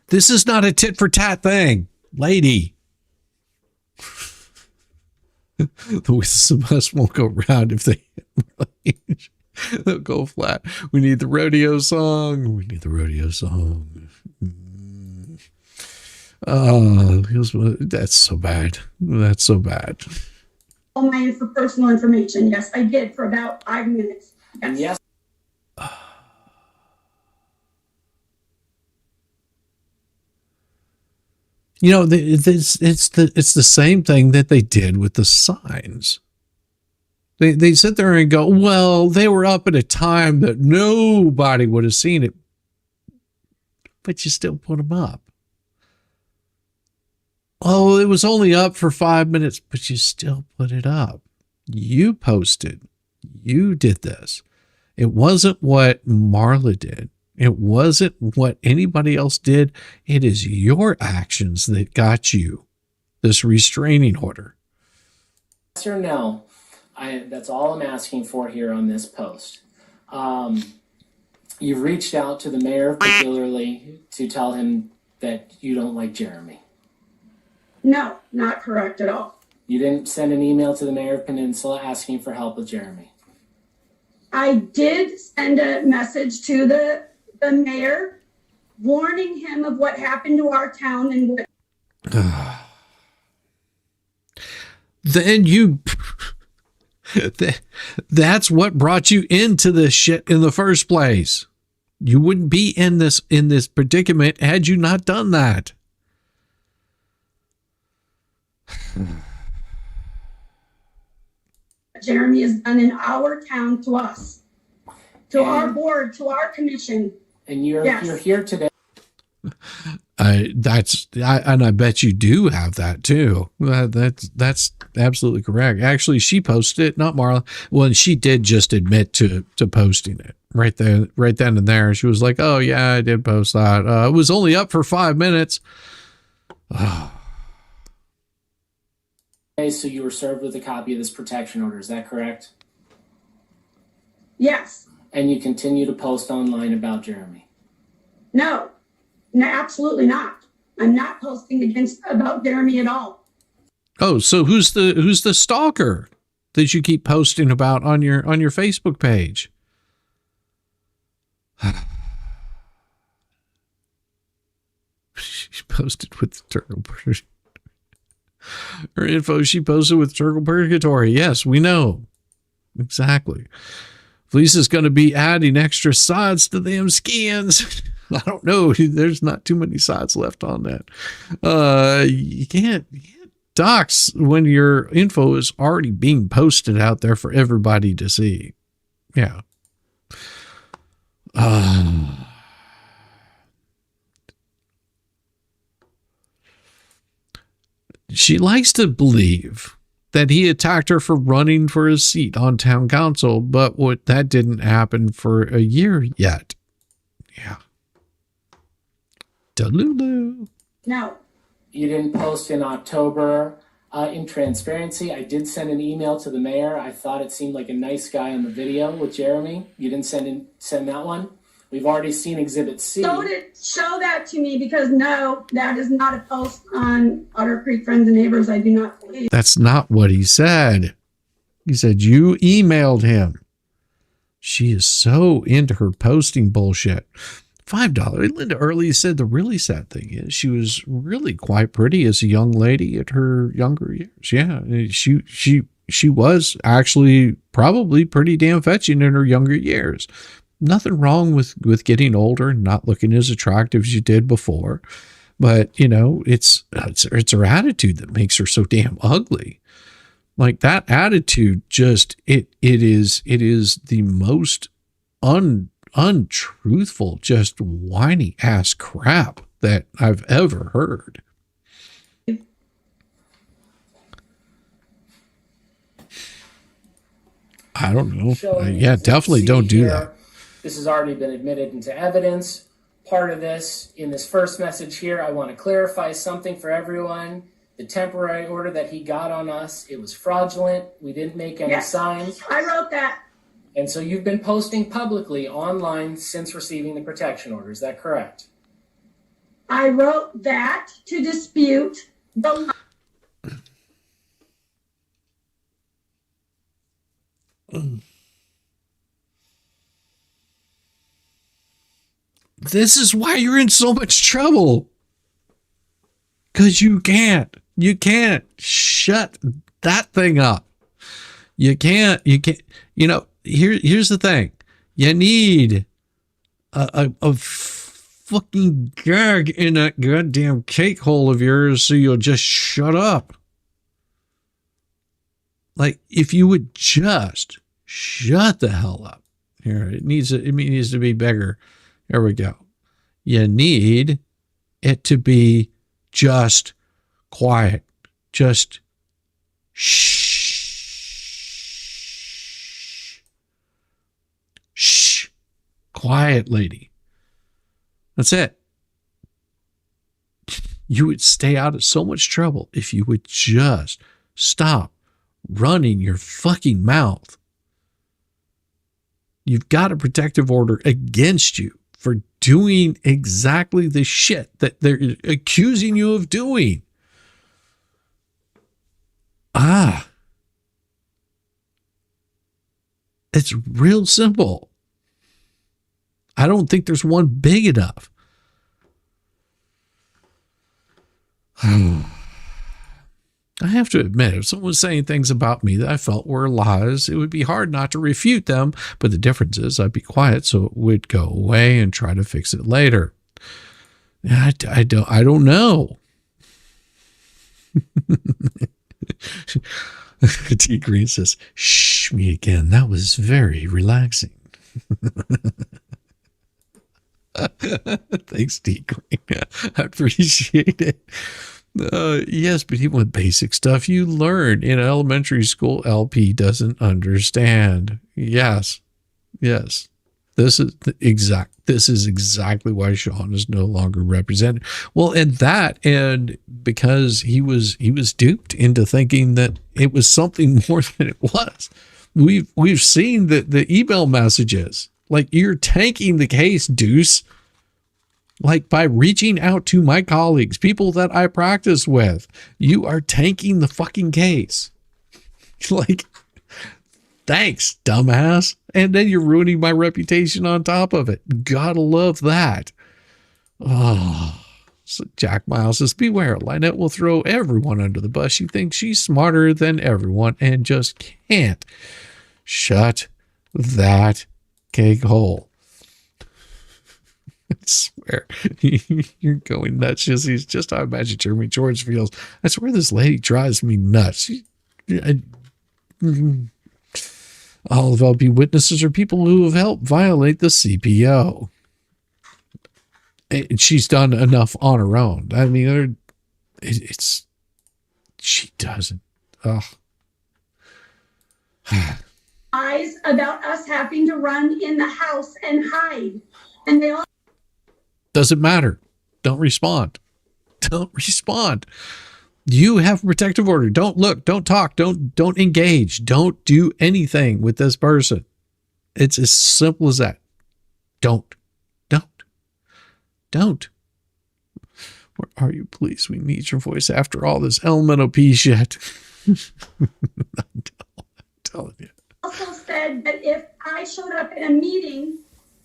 This is not a tit for tat thing, lady. The wheels of the bus won't go round if they they'll go flat. We need the rodeo song. Oh, that's so bad. All my personal information. Yes, I did for about 5 minutes. And yes. You know, it's the same thing that they did with the signs. They sit there and go, well, they were up at a time that nobody would have seen it, but you still put them up. Oh, it was only up for 5 minutes, but you still put it up. You posted. You did this. It wasn't what Marla did. It wasn't what anybody else did. It is your actions that got you this restraining order. Yes or no? That's all I'm asking for here on this post. You've reached out to the mayor particularly to tell him that you don't like Jeremy. No, not correct at all. You didn't send an email to the mayor of Peninsula asking for help with Jeremy. I did send a message to the mayor warning him of what happened to our town and what. Then you. That's what brought you into this shit in the first place. You wouldn't be in this predicament had you not done that. Jeremy has done in our town to us, to our board, to our commission. And you're here today. I bet you do have that too. That's absolutely correct. Actually, she posted it, not Marla. Well, she did just admit to posting it right then and there. She was like, "Oh yeah, I did post that. It was only up for 5 minutes." Oh. Okay, so you were served with a copy of this protection order, is that correct? Yes. And you continue to post online about Jeremy? No, absolutely not. I'm not posting about Jeremy at all. Oh, so who's the stalker that you keep posting about on your Facebook page? She posted with the turtle bird. Her info she posted with turtle purgatory. Yes, we know. Exactly. Lisa's going to be adding extra sides to them skins. I don't know. There's not too many sides left on that. You can't dox when your info is already being posted out there for everybody to see. Yeah. She likes to believe that he attacked her for running for a seat on town council, but that didn't happen for a year yet. Yeah. Delulu. No. You didn't post in October. In transparency, I did send an email to the mayor. I thought it seemed like a nice guy on the video with Jeremy. You didn't send that one? We've already seen Exhibit C. Show that to me, because no, that is not a post on Otter Creek Friends and Neighbors. I do not believe. That's not what he said. He said you emailed him. She is so into her posting bullshit. $5. Linda Early said the really sad thing is she was really quite pretty as a young lady at her younger years. Yeah, she was actually probably pretty damn fetching in her younger years. Nothing wrong with getting older and not looking as attractive as you did before. But, you know, it's her attitude that makes her so damn ugly. Like that attitude just, it is the most untruthful, just whiny ass crap that I've ever heard. I don't know. Yeah, definitely don't do that. This has already been admitted into evidence. Part of this, in this first message here, I want to clarify something for everyone. The temporary order that he got on us, it was fraudulent. We didn't make any signs. I wrote that. And so you've been posting publicly online since receiving the protection order. Is that correct? I wrote that to dispute the... This is why you're in so much trouble. Because you can't shut that thing up. You can't, you know, here's the thing. You need a fucking gag in that goddamn cake hole of yours so you'll just shut up. Like, if you would just shut the hell up. Here, it needs to be bigger. There we go. You need it to be just quiet. Just shh. Shh. Quiet, lady. That's it. You would stay out of so much trouble if you would just stop running your fucking mouth. You've got a protective order against you for doing exactly the shit that they're accusing you of doing. It's real simple. I don't think there's one big enough. I have to admit, if someone was saying things about me that I felt were lies, it would be hard not to refute them. But the difference is I'd be quiet so it would go away and try to fix it later. I don't know. T Green says, shh me again. That was very relaxing. Thanks, T Green. I appreciate it. Yes, but even with basic stuff you learn in elementary school, LP doesn't understand. Yes. This is exactly why Sean is no longer represented. Well, and because he was duped into thinking that it was something more than it was. We've seen the email messages. Like, you're tanking the case, Deuce. Like, by reaching out to my colleagues, people that I practice with, you are tanking the fucking case. Like, thanks, dumbass. And then you're ruining my reputation on top of it. Gotta love that. Oh, so Jack Miles says, beware, Lynette will throw everyone under the bus. She thinks she's smarter than everyone and just can't shut that cake hole. I swear, you're going nuts. He's just how I imagine Jeremy George feels. I swear this lady drives me nuts. All of LP witnesses are people who have helped violate the CPO. And she's done enough on her own. I mean, she doesn't. Ugh. Eyes about us having to run in the house and hide. And they all. Doesn't matter. Don't respond. Don't respond. You have a protective order. Don't look, don't talk, don't engage, don't do anything with this person. It's as simple as that. Don't. Where are you, please? We need your voice after all this LMNOP shit. I'm telling you. Also said that if I showed up in a meeting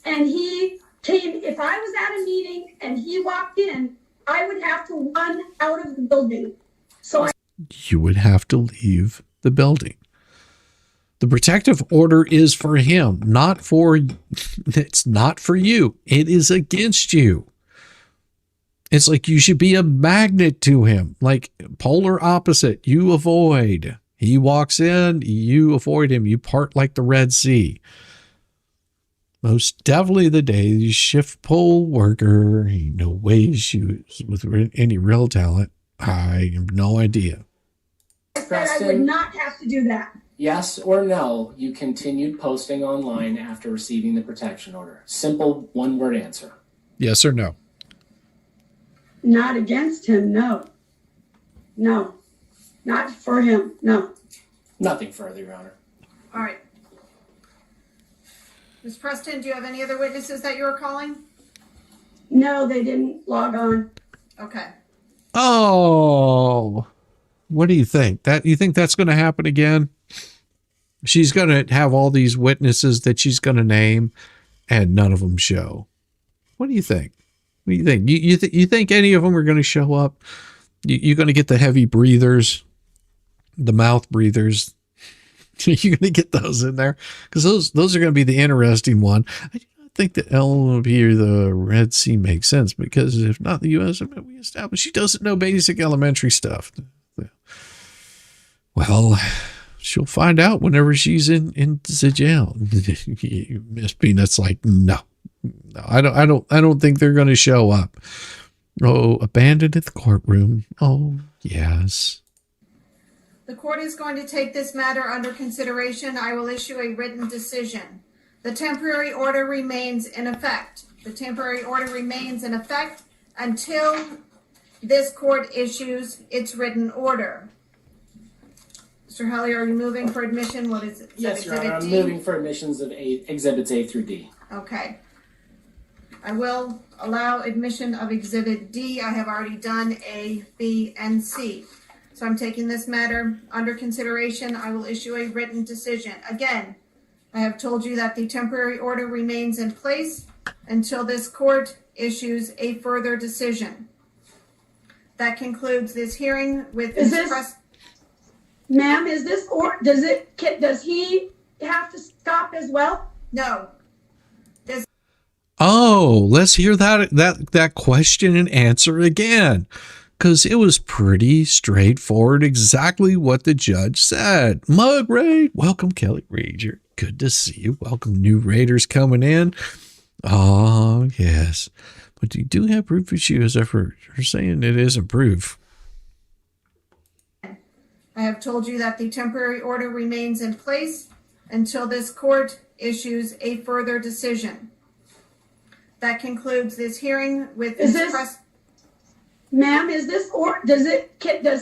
and he came, if I was at a meeting and he walked in, I would have to run out of the building. So you would have to leave the building. The protective order is for him, it's not for you. It is against you. It's like you should be a magnet to him, like polar opposite. You avoid. He walks in, you avoid him. You part like the Red Sea. Most definitely the day you shift pole worker. He no ways she was with any real talent. I have no idea. I said I would not have to do that. Yes or no, you continued posting online after receiving the protection order. Simple one-word answer. Yes or no? Not against him, no. No. Not for him, no. Nothing further, Your Honor. All right. Ms. Preston, do you have any other witnesses that you were calling? No, they didn't log on. Okay. Oh, what do you think? You think that's going to happen again? She's going to have all these witnesses that she's going to name and none of them show. What do you think? What do you think? You think any of them are going to show up? You're going to get the heavy breathers, the mouth breathers. You're going to get those in there because those are going to be the interesting one. I think the LMP or the Red Sea makes sense because if not the U.S., we established she doesn't know basic elementary stuff. Well, she'll find out whenever she's in the jail. Miss Peanut's like, no, I don't think they're going to show up. Oh, abandoned at the courtroom. Oh, yes. The court is going to take this matter under consideration. I will issue a written decision. The temporary order remains in effect. The temporary order remains in effect until this court issues its written order. Mr. Helley, are you moving for admission? What is it? Yes, Your Honor. I'm moving for admissions of Exhibits A through D. Okay. I will allow admission of Exhibit D. I have already done A, B, and C. So I'm taking this matter under consideration. I will issue a written decision. Again, I have told you that the temporary order remains in place until this court issues a further decision. That concludes this hearing with Ma'am, is this or does he have to stop as well? No. Oh, let's hear that question and answer again. Because it was pretty straightforward, exactly what the judge said. Mug Raid, welcome Kelly Rager. Good to see you. Welcome new raiders coming in. Oh, yes. But you do have proof issues for saying it isn't proof. I have told you that the temporary order remains in place until this court issues a further decision. That concludes this hearing with Is this, ma'am, is this, or does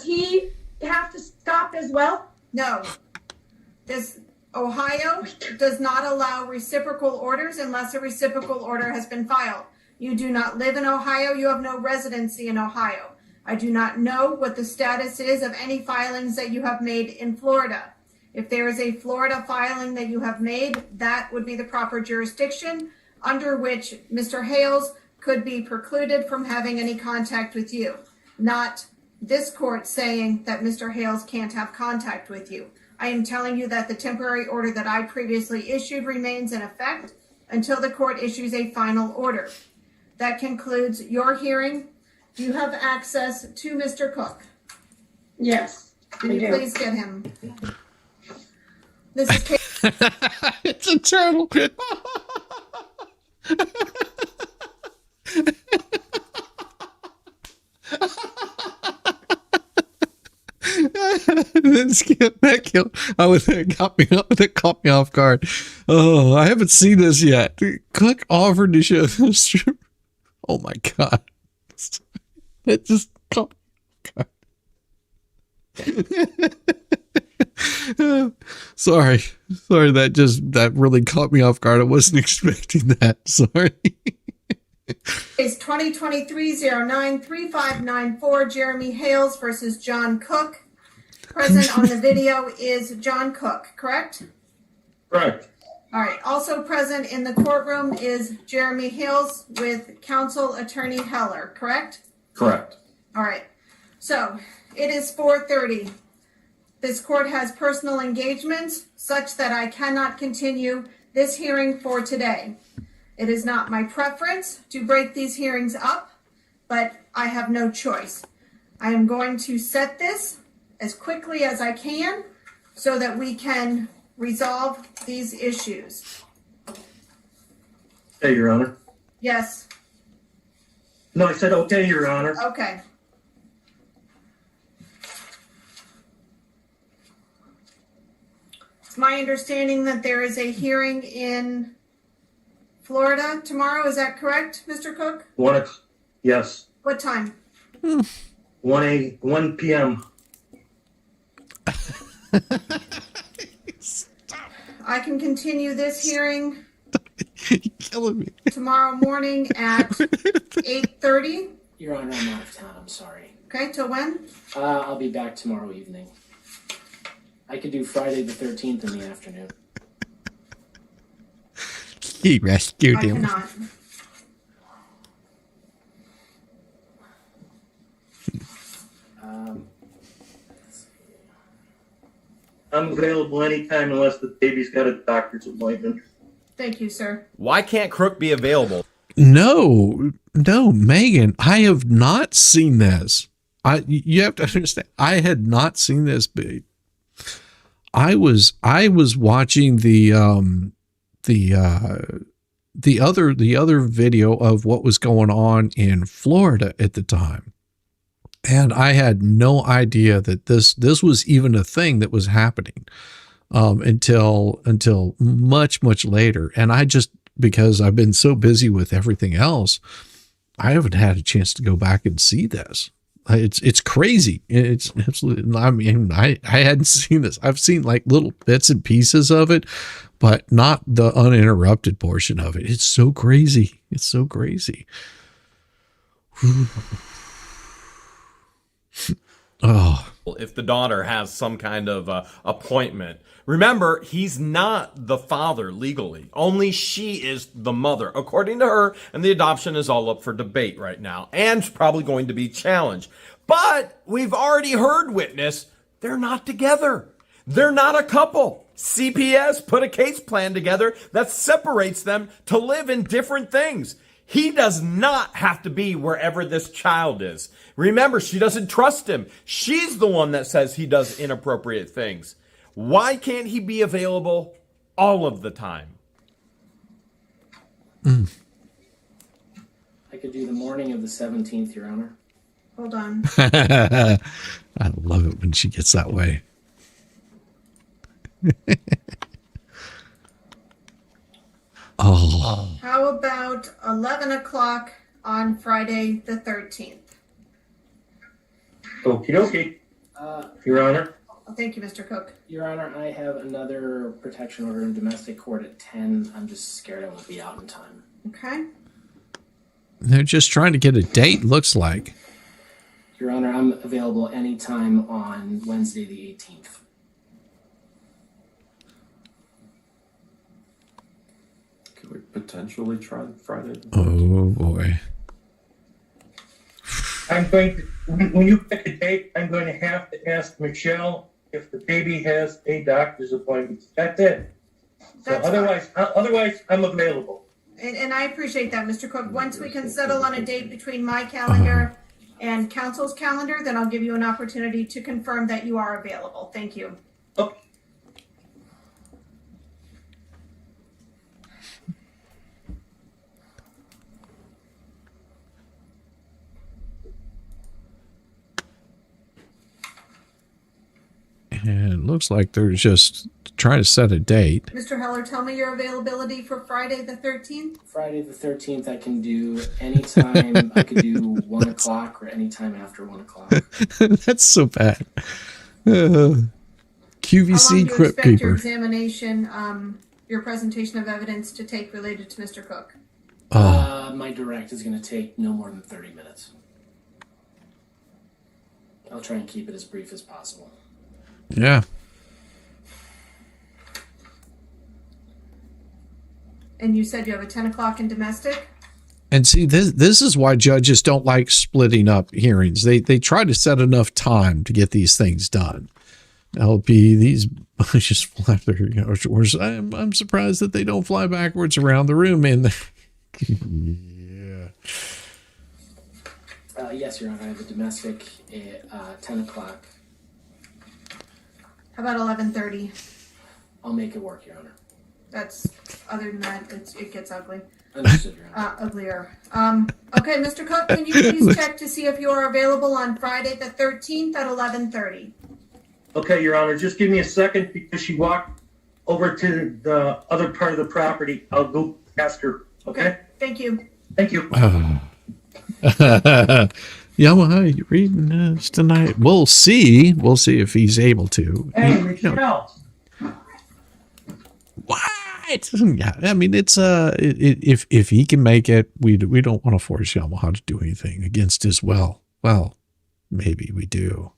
he have to stop as well? No. Ohio does not allow reciprocal orders unless a reciprocal order has been filed. You do not live in Ohio. You have no residency in Ohio. I do not know what the status is of any filings that you have made in Florida. If there is a Florida filing that you have made, that would be the proper jurisdiction under which Mr. Hales could be precluded from having any contact with you. Not this court saying that Mr. Hales can't have contact with you. I am telling you that the temporary order that I previously issued remains in effect until the court issues a final order. That concludes your hearing. Do you have access to Mr. Cook? Yes. Can you please get him? This is It's a turtle. That caught me off guard. Oh, I haven't seen this yet. Cook offered to show this. Oh my god! It just caught me off guard. Sorry. That really caught me off guard. I wasn't expecting that. Sorry. Case 2023-09-3594, Jeremy Hales versus John Cook. Present on the video is John Cook, correct? Correct. All right. Also present in the courtroom is Jeremy Hales with counsel attorney Heller, correct? Correct. All right. So it is 4:30. This court has personal engagements such that I cannot continue this hearing for today. It is not my preference to break these hearings up, but I have no choice. I am going to set this as quickly as I can so that we can resolve these issues. Hey, Your Honor. Yes. No, I said okay, Your Honor. Okay. It's my understanding that there is a hearing in Florida tomorrow. Is that correct, Mr. Cook? Yes. What time? 1 p.m. I can continue this hearing You're killing me. tomorrow morning at 8:30. Your Honor, I'm out of town. I'm sorry. Okay, till when? I'll be back tomorrow evening. I could do Friday the 13th in the afternoon. He rescued I him. cannot. I'm available anytime unless the baby's got a doctor's appointment. Thank you, sir. Why can't Crook be available? No, Megan, I have not seen this. You have to understand, I had not seen this, babe. I was watching the other video of what was going on in Florida at the time. And I had no idea that this was even a thing that was happening until much later. And I just, because I've been so busy with everything else, I haven't had a chance to go back and see this. It's crazy. It's absolutely, I mean, I hadn't seen this. I've seen like little bits and pieces of it, but not the uninterrupted portion of it. It's so crazy. It's so crazy. Oh, If the daughter has some kind of appointment. Remember, he's not the father legally. Only she is the mother, according to her, and the adoption is all up for debate right now, and probably going to be challenged. But we've already heard witness, they're not together. They're not a couple. CPS put a case plan together that separates them to live in different things. He does not have to be wherever this child is. Remember, she doesn't trust him. She's the one that says he does inappropriate things. Why can't he be available all of the time? I could do the morning of the 17th, Your Honor. Hold on. I love it when she gets that way. How about 11 o'clock on Friday the 13th? Okie dokie. Your Honor. Oh, thank you, Mr. Cook. Your Honor, I have another protection order in domestic court at 10. I'm just scared I won't be out in time. Okay. They're just trying to get a date, looks like. Your Honor, I'm available anytime on Wednesday the 18th. Could we potentially try Friday? Oh, boy. I'm going to, when you pick a date, I'm going to have to ask Michelle if the baby has a doctor's appointment. That's it. So otherwise, I'm available. And I appreciate that, Mr. Cook. Once we can settle on a date between my calendar and council's calendar, then I'll give you an opportunity to confirm that you are available. Thank you. Okay. And it looks like they're just trying to set a date. Mr. Heller, tell me your availability for Friday the 13th. Friday the 13th, I can do anytime. I could do 1 o'clock or anytime after 1 o'clock. That's so bad. QVC How long do you Crypt expect your Keeper. examination, your presentation of evidence to take related to Mr. Cook? My direct is going to take no more than 30 minutes. I'll try and keep it as brief as possible. Yeah. And you said you have a 10 o'clock in domestic? And see, this is why judges don't like splitting up hearings. They try to set enough time to get these things done. LP, these just fly through. I'm surprised that they don't fly backwards around the room. And yeah. Yes, Your Honor. I have a domestic at 10 o'clock. How about 11:30? I'll make it work, Your Honor. That's, other than that, it gets ugly. Understood, Your Honor. Uglier. Okay, Mr. Cook, can you please check to see if you are available on Friday the 13th at 11:30? Okay, Your Honor, just give me a second because she walked over to the other part of the property. I'll go ask her. Okay? Thank you. Thank you. Yamaha, you reading this tonight? We'll see. We'll see if he's able to. Hey, Michelle. What? Yeah, I mean, it's if he can make it, we don't want to force Yamaha to do anything against his will. Well, maybe we do.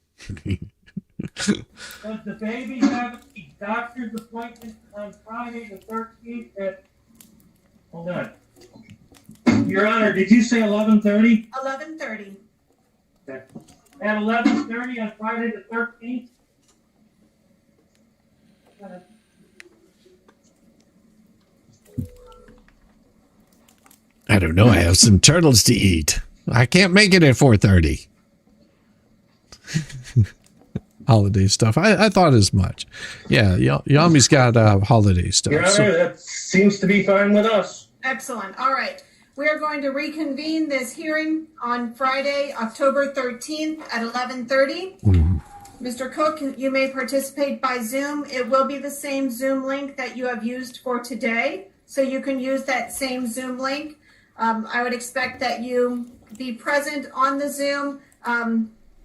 Does the baby have a doctor's appointment on Friday the 13th at... Hold on. Your Honor, did you say 11:30? 11:30. Okay. At 11:30 on Friday the 13th? I don't know. I have some turtles to eat. I can't make it at 4:30. Holiday stuff. I thought as much. Yeah, Yami's got holiday stuff. Your Honor, that seems to be fine with us. Excellent. All right. We are going to reconvene this hearing on Friday, October 13th at 11:30. Mr. Cook, you may participate by Zoom. It will be the same Zoom link that you have used for today, so you can use that same Zoom link. I would expect that you be present on the Zoom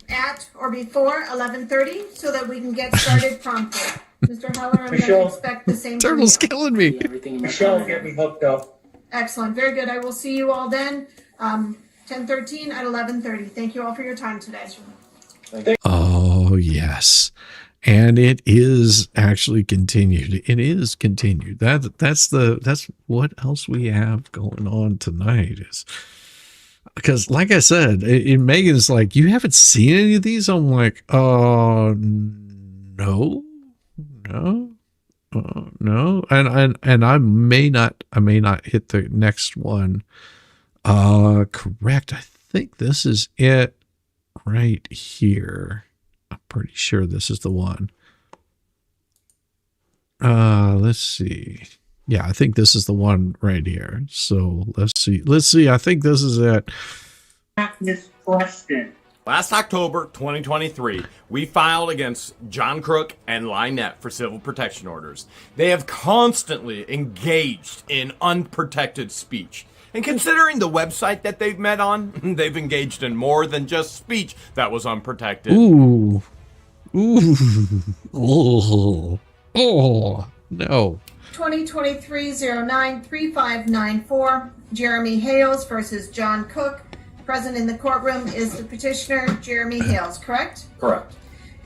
at or before 11:30 so that we can get started promptly. Mr. Heller, I'm going to expect the same. Turtle's killing me. Michelle, get me hooked up. Excellent. Very good. I will see you all then. 10:13 at 11:30. Thank you all for your time today. Oh, yes. And it is actually continued. It is continued. That's what else we have going on tonight is because like I said, Megan's like, you haven't seen any of these? I'm like, no. And I may not hit the next one. Correct. I think this is it right here. I'm pretty sure this is the one. Let's see. Yeah, I think this is the one right here. So let's see. I think this is it. Miss Preston. Last October 2023, we filed against John Crook and Lynette for civil protection orders. They have constantly engaged in unprotected speech. And considering the website that they've met on, they've engaged in more than just speech that was unprotected. Ooh. Ooh. Oh. Oh. No. 2023-09-3594, Jeremy Hales versus John Cook. Present in the courtroom is the petitioner, Jeremy Hales, correct? Correct.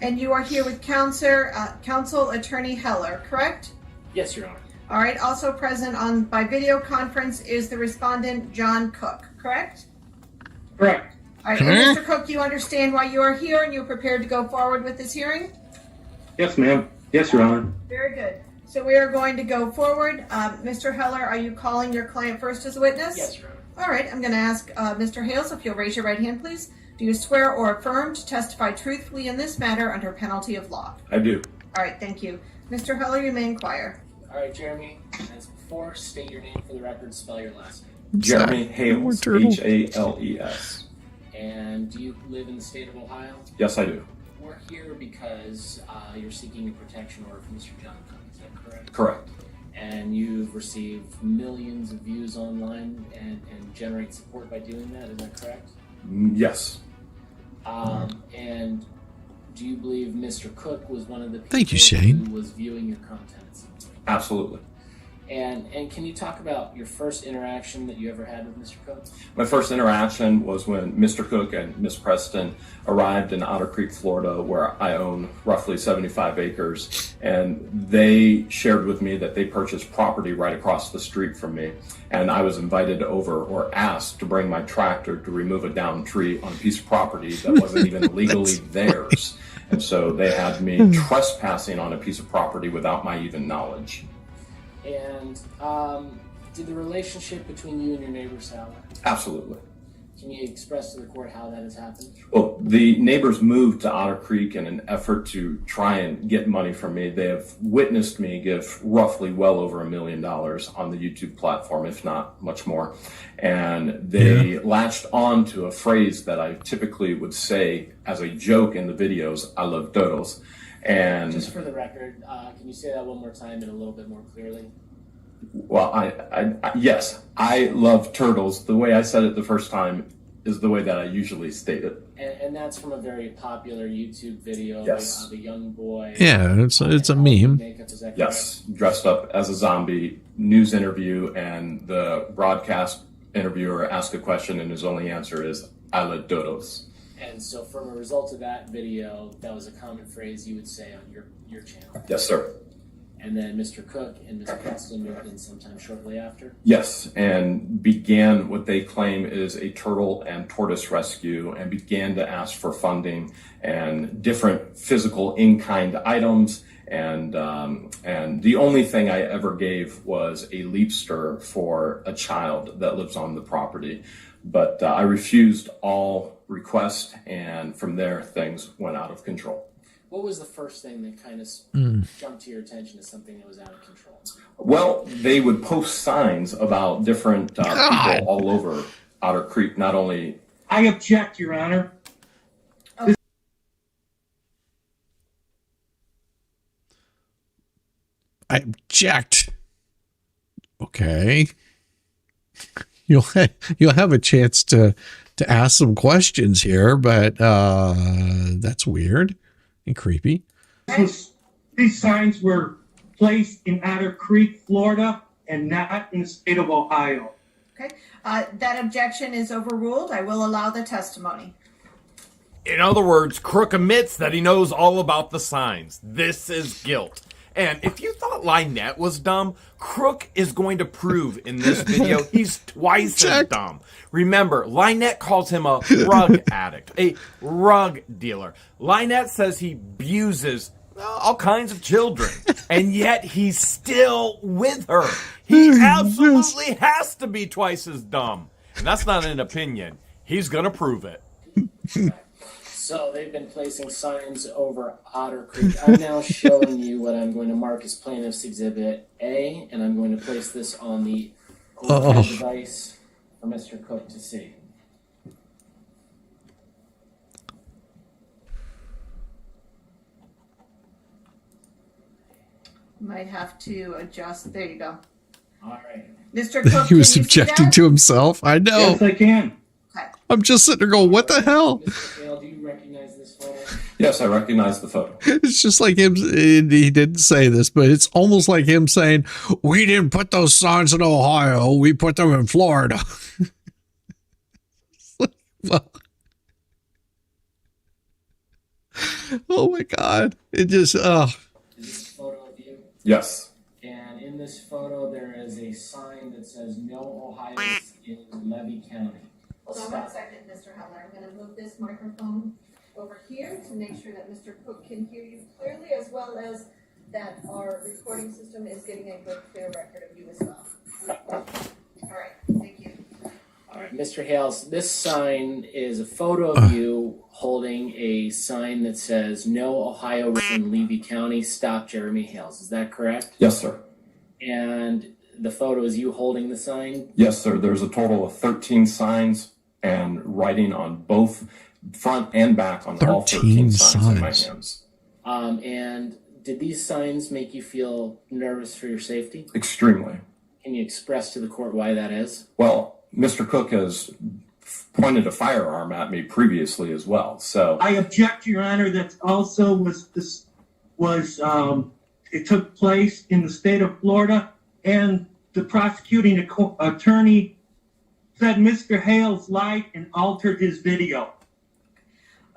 And you are here with counsel attorney Heller, correct? Yes, Your Honor. All right. Also present by video conference is the respondent, John Cook, correct? Correct. All right. And Mr. Cook, you understand why you are here and you're prepared to go forward with this hearing? Yes, ma'am. Yes, Your Honor. Very good. So we are going to go forward. Mr. Heller, are you calling your client first as a witness? Yes, Your Honor. All right. I'm going to ask Mr. Hales if you'll raise your right hand, please. Do you swear or affirm to testify truthfully in this matter under penalty of law? I do. All right. Thank you. Mr. Heller, you may inquire. All right, Jeremy, as before, state your name for the record, spell your last name. Jeremy Hales, Hales. And do you live in the state of Ohio? Yes, I do. We're here because you're seeking a protection order from Mr. John Cook, is that correct? Correct. And you've received millions of views online and generate support by doing that, is that correct? Yes. And do you believe Mr. Cook was one of the people Thank you, Shane. who was viewing your content at some point? Absolutely. And can you talk about your first interaction that you ever had with Mr. Cook? My first interaction was when Mr. Cook and Miss Preston arrived in Otter Creek, Florida, where I own roughly 75 acres. And they shared with me that they purchased property right across the street from me. And I was invited over or asked to bring my tractor to remove a downed tree on a piece of property that wasn't even legally theirs. And so they had me trespassing on a piece of property without my even knowledge. And did the relationship between you and your neighbor sour? Absolutely. Can you express to the court how that has happened? Well, the neighbors moved to Otter Creek in an effort to try and get money from me. They have witnessed me give roughly well over $1 million on the YouTube platform, if not much more. And they latched on to a phrase that I typically would say as a joke in the videos, I love doodles. And just for the record, can you say that one more time and a little bit more clearly? Well, yes, I love turtles. The way I said it the first time is the way that I usually state it. And that's from a very popular YouTube video Yes. of a young boy. Yeah, it's a meme. Yes, dressed up as a zombie, news interview, and the broadcast interviewer asked a question, and his only answer is, I love doodles. And so from a result of that video, that was a common phrase you would say on your channel. Yes, sir. And then Mr. Cook and Ms. Preston moved in sometime shortly after? Yes, and began what they claim is a turtle and tortoise rescue and began to ask for funding and different physical in-kind items. And the only thing I ever gave was a leapster for a child that lives on the property. But I refused all requests, and from there, things went out of control. What was the first thing that kind of jumped to your attention as something that was out of control? Well, they would post signs about different people all over Otter Creek, not only... I object, Your Honor. I object. Okay. You'll have a chance to ask some questions here, but that's weird and creepy. These signs were placed in Otter Creek, Florida, and not in the state of Ohio. Okay. That objection is overruled. I will allow the testimony. In other words, Crook admits that he knows all about the signs. This is guilt. And if you thought Lynette was dumb, Crook is going to prove in this video he's twice as dumb. Remember, Lynette calls him a rug addict, a rug dealer. Lynette says he abuses all kinds of children, and yet he's still with her. He absolutely has to be twice as dumb. And that's not an opinion. He's going to prove it. So they've been placing signs over Otter Creek. I'm now showing you what I'm going to mark as Plaintiff's Exhibit A, and I'm going to place this on the overhead device for Mr. Cook to see. Might have to adjust. There you go. All right. Mr. Cook, He was can you see subjecting that? to himself. I know. Yes, I can. Okay. I'm just sitting there going, what the hell? Mr. Hale, do you recognize this photo? Yes, I recognize the photo. It's just like him. He didn't say this, but it's almost like him saying, we didn't put those signs in Ohio. We put them in Florida. Well, oh my God. It just, Is this a photo of you? Yes. And in this photo, there is a sign that says no Ohio in Levy County. Hold on 1 second, Mr. Heller. I'm going to move this microphone over here to make sure that Mr. Cook can hear you clearly, as well as that our recording system is getting a good, clear record of you as well. All right, thank you. All right, Mr. Hales, this sign is a photo of you holding a sign that says no Ohio in Levy County. Stop Jeremy Hales. Is that correct? Yes, sir. And the photo is you holding the sign? Yes, sir. There's a total of 13 signs and writing on both front and back on all 13 signs in my hands. And did these signs make you feel nervous for your safety? Extremely. Can you express to the court why that is? Well, Mr. Cook has pointed a firearm at me previously as well. So I object, Your Honor. That also it took place in the state of Florida, and the prosecuting attorney said Mr. Hales lied and altered his video.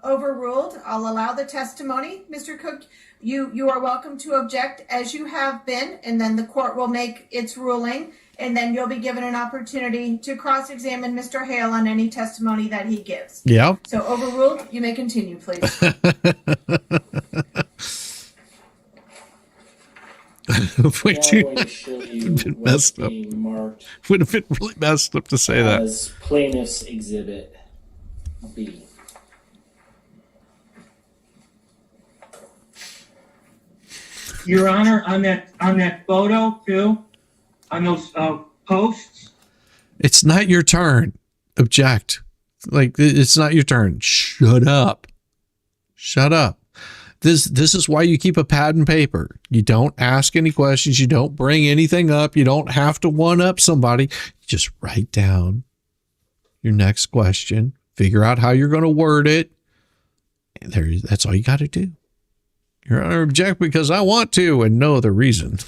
Overruled. I'll allow the testimony. Mr. Cook, you are welcome to object as you have been, and then the court will make its ruling, and then you'll be given an opportunity to cross-examine Mr. Hale on any testimony that he gives. yeah. So overruled. You may continue, please. Would Now I'm going to show you been what's messed up. being marked Would have been really messed up to say that. as Plaintiff's Exhibit B. Your Honor, on that photo too, on those posts. It's not your turn. Object. Like, it's not your turn. Shut up. Shut up. This is why you keep a pad and paper. You don't ask any questions. You don't bring anything up. You don't have to one up somebody. You just write down your next question. Figure out how you're going to word it. And that's all you got to do. Your Honor, object because I want to and no other reason.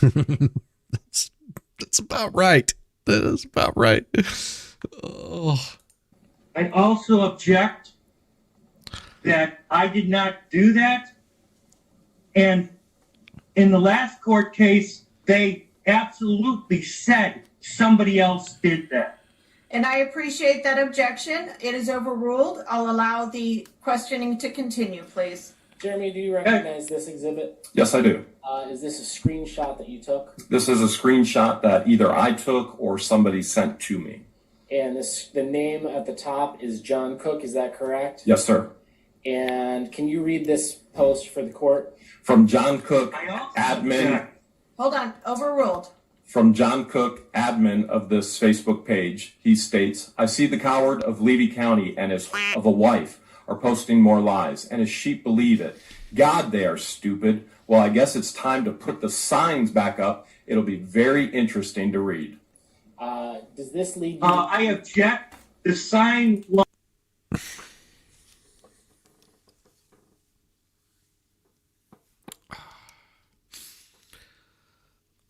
That's about right. That is about right. Oh. I also object that I did not do that. And in the last court case, they absolutely said somebody else did that. And I appreciate that objection. It is overruled. I'll allow the questioning to continue, please. Jeremy, do you recognize this exhibit? yes, I do. Is this a screenshot that you took? This is a screenshot that either I took or somebody sent to me. And the name at the top is John Cook, is that correct? Yes, sir. And can you read this post for the court? From John Cook, I also admin. object. Hold on. Overruled. From John Cook, admin of this Facebook page, he states, I see the coward of Levy County and his of a wife are posting more lies, and his sheep believe it. God, they are stupid. Well, I guess it's time to put the signs back up. It'll be very interesting to read. Does this lead you? I object. The sign.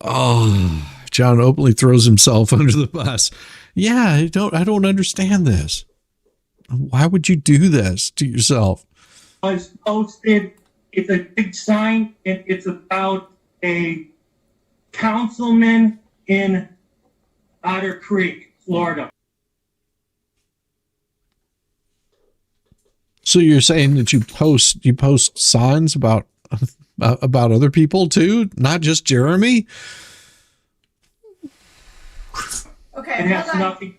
Oh, John openly throws himself under the bus. Yeah, I don't understand this. Why would you do this to yourself? Was posted. It's a big sign, and it's about a councilman in Otter Creek, Florida. So you're saying that you post signs about other people too, not just Jeremy? Okay, It has hold on. nothing.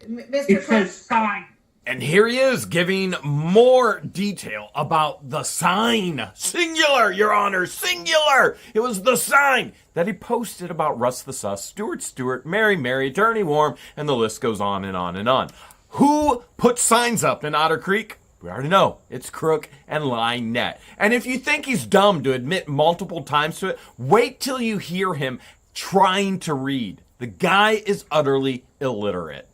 Mr. It Cook. says sign. And here he is giving more detail about the sign. Singular, Your Honor, singular. It was the sign that he posted about Russ the Sus, Stuart Stewart, Mary Mary, Attorney Warm, and the list goes on and on and on. Who put signs up in Otter Creek? We already know it's crook and lying net. And if you think he's dumb to admit multiple times to it, wait till you hear him trying to read. The guy is utterly illiterate.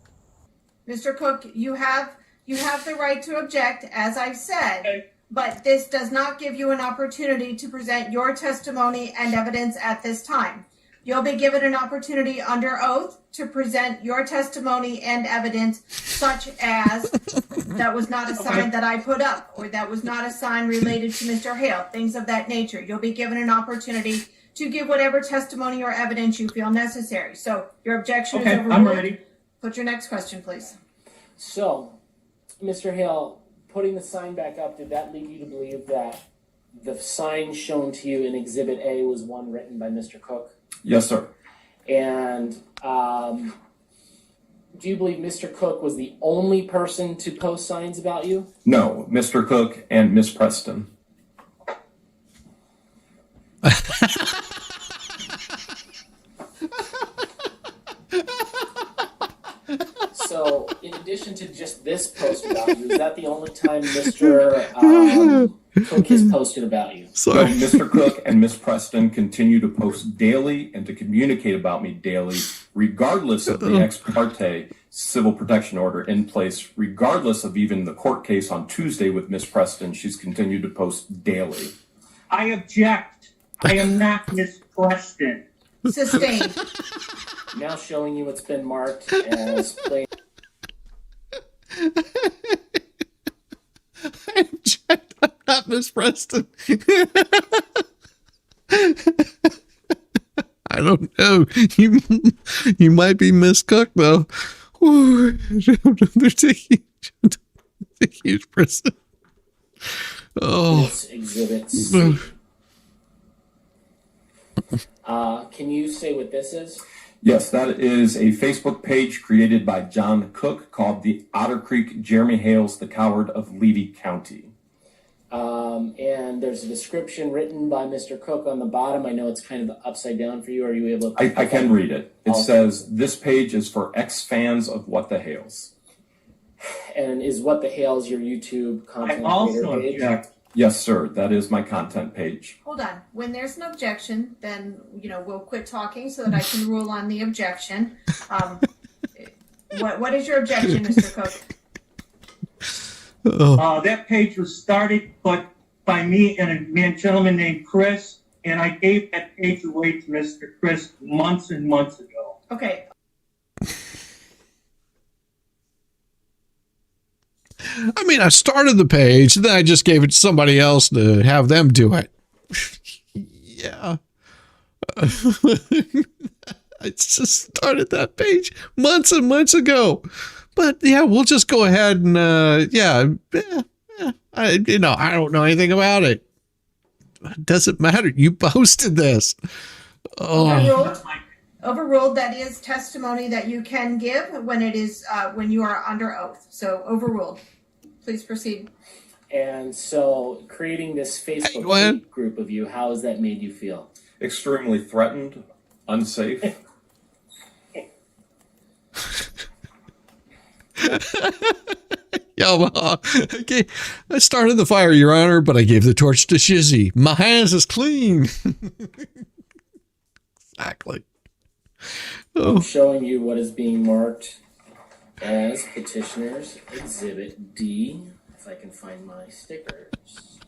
Mr. Cook, you have the right to object, as I've said, but this does not give you an opportunity to present your testimony and evidence at this time. You'll be given an opportunity under oath to present your testimony and evidence, such as that was not a sign that I put up, or that was not a sign related to Mr. Hale, things of that nature. You'll be given an opportunity to give whatever testimony or evidence you feel necessary. So your objection is overruled. I'm ready. Put your next question, please. So, Mr. Hale, putting the sign back up, did that lead you to believe that the sign shown to you in Exhibit A was one written by Mr. Cook? Yes, sir. And do you believe Mr. Cook was the only person to post signs about you? No, Mr. Cook and Miss Preston. So, in addition to just this post about you, is that the only time Mr. Cook has posted about you? So Mr. Cook and Miss Preston continue to post daily and to communicate about me daily, regardless of the ex parte civil protection order in place, regardless of even the court case on Tuesday with Miss Preston. She's continued to post daily. I object. I am not Miss Preston. Sustained. Now showing you what's been marked as plain. I object. I'm not Miss Preston. I don't know. You might be Miss Cook though. Ooh, they're taking a huge person. Oh. This exhibit C. Can you say what this is? Yes, that is a Facebook page created by John Cook called the Otter Creek Jeremy Hales, the Coward of Levy County. And there's a description written by Mr. Cook on the bottom. I know it's kind of upside down for you. Are you able to? I can read it. It says, this page is for ex-fans of What the Hales. And is What the Hales your YouTube content I also creator page? object. Yes, sir. That is my content page. Hold on. When there's an objection, then, we'll quit talking so that I can rule on the objection. What is your objection, Mr. Cook? That page was started by me and a gentleman named Chris, and I gave that page away to Mr. Chris months and months ago. Okay. I mean, I started the page, then I just gave it to somebody else to have them do it. Yeah. I just started that page months and months ago. But yeah, we'll just go ahead and I don't know anything about it. It doesn't matter. You posted this. Oh. Overruled. That is testimony that you can give when it is when you are under oath. So overruled. Please proceed. And so, creating this Facebook group of you, how has that made you feel? Extremely threatened, unsafe. Okay. I started the fire, Your Honor, but I gave the torch to Shizzy. My hands is clean. Exactly. I'm showing you what is being marked as Petitioner's Exhibit D. If I can find my stickers.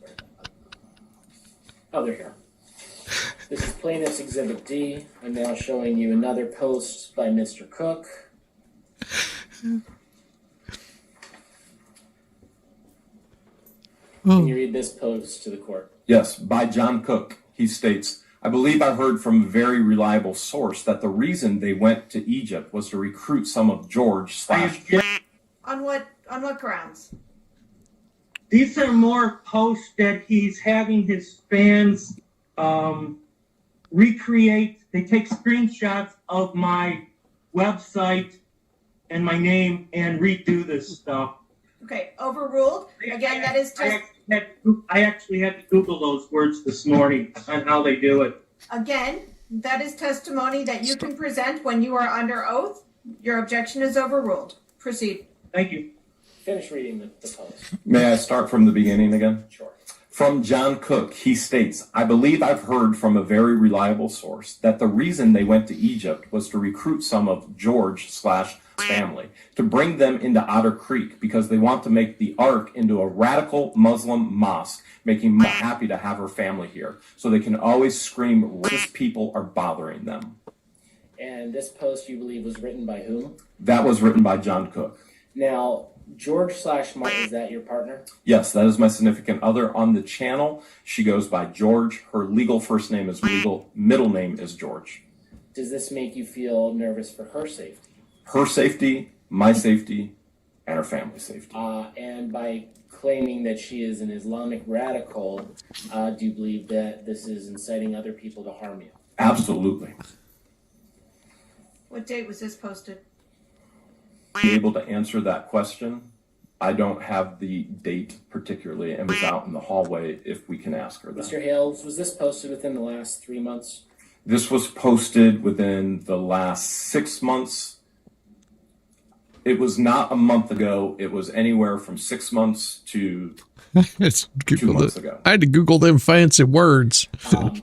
Oh, they're here. This is Plaintiff's Exhibit D. I'm now showing you another post by Mr. Cook. Can you read this post to the court? Yes, by John Cook. He states, I believe I heard from a very reliable source that the reason they went to Egypt was to recruit some of George / On what grounds? These are more posts that he's having his fans recreate. They take screenshots of my website and my name and redo this stuff. Okay, overruled. Again, that is I actually had to Google those words this morning on how they do it. Again, that is testimony that you can present when you are under oath. Your objection is overruled. Proceed. Thank you. Finish reading the post. May I start from the beginning again? Sure. From John Cook, he states, I believe I've heard from a very reliable source that the reason they went to Egypt was to recruit some of George/family to bring them into Otter Creek because they want to make the Ark into a radical Muslim mosque, making me happy to have her family here so they can always scream racist people are bothering them. And this post, you believe, was written by whom? That was written by John Cook. Now, George/Mark, is that your partner? Yes, that is my significant other on the channel. She goes by George. Her legal first name is legal. Middle name is George. Does this make you feel nervous for her safety? Her safety, my safety, and her family's safety. And by claiming that she is an Islamic radical, do you believe that this is inciting other people to harm you? Absolutely. What date was this posted? Be able to answer that question. I don't have the date particularly and was out in the hallway if we can ask her that. Mr. Hales, was this posted within the last 3 months? This was posted within the last 6 months. It was not a month ago. It was anywhere from 6 months to 2 months ago. I had to Google them fancy words. I'm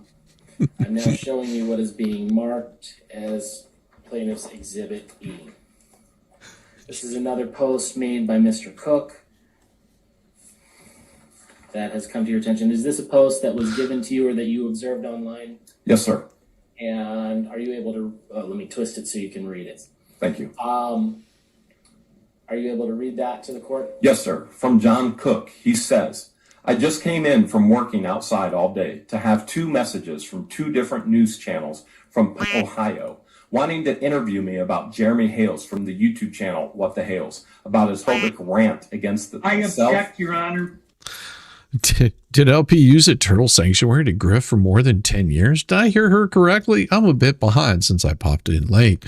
now showing you what is being marked as Plaintiff's Exhibit E. This is another post made by Mr. Cook that has come to your attention. Is this a post that was given to you or that you observed online? Yes, sir. And are you able to, let me twist it so you can read it. Thank you. Are you able to read that to the court? Yes, sir. From John Cook, he says, I just came in from working outside all day to have 2 messages from 2 different news channels from Ohio wanting to LP me about Jeremy Hales from the YouTube channel What the Hales, about his homophobic rant against the I object, Your Honor. Did LP use a turtle sanctuary to grift for more than 10 years? Did I hear her correctly? I'm a bit behind since I popped in late.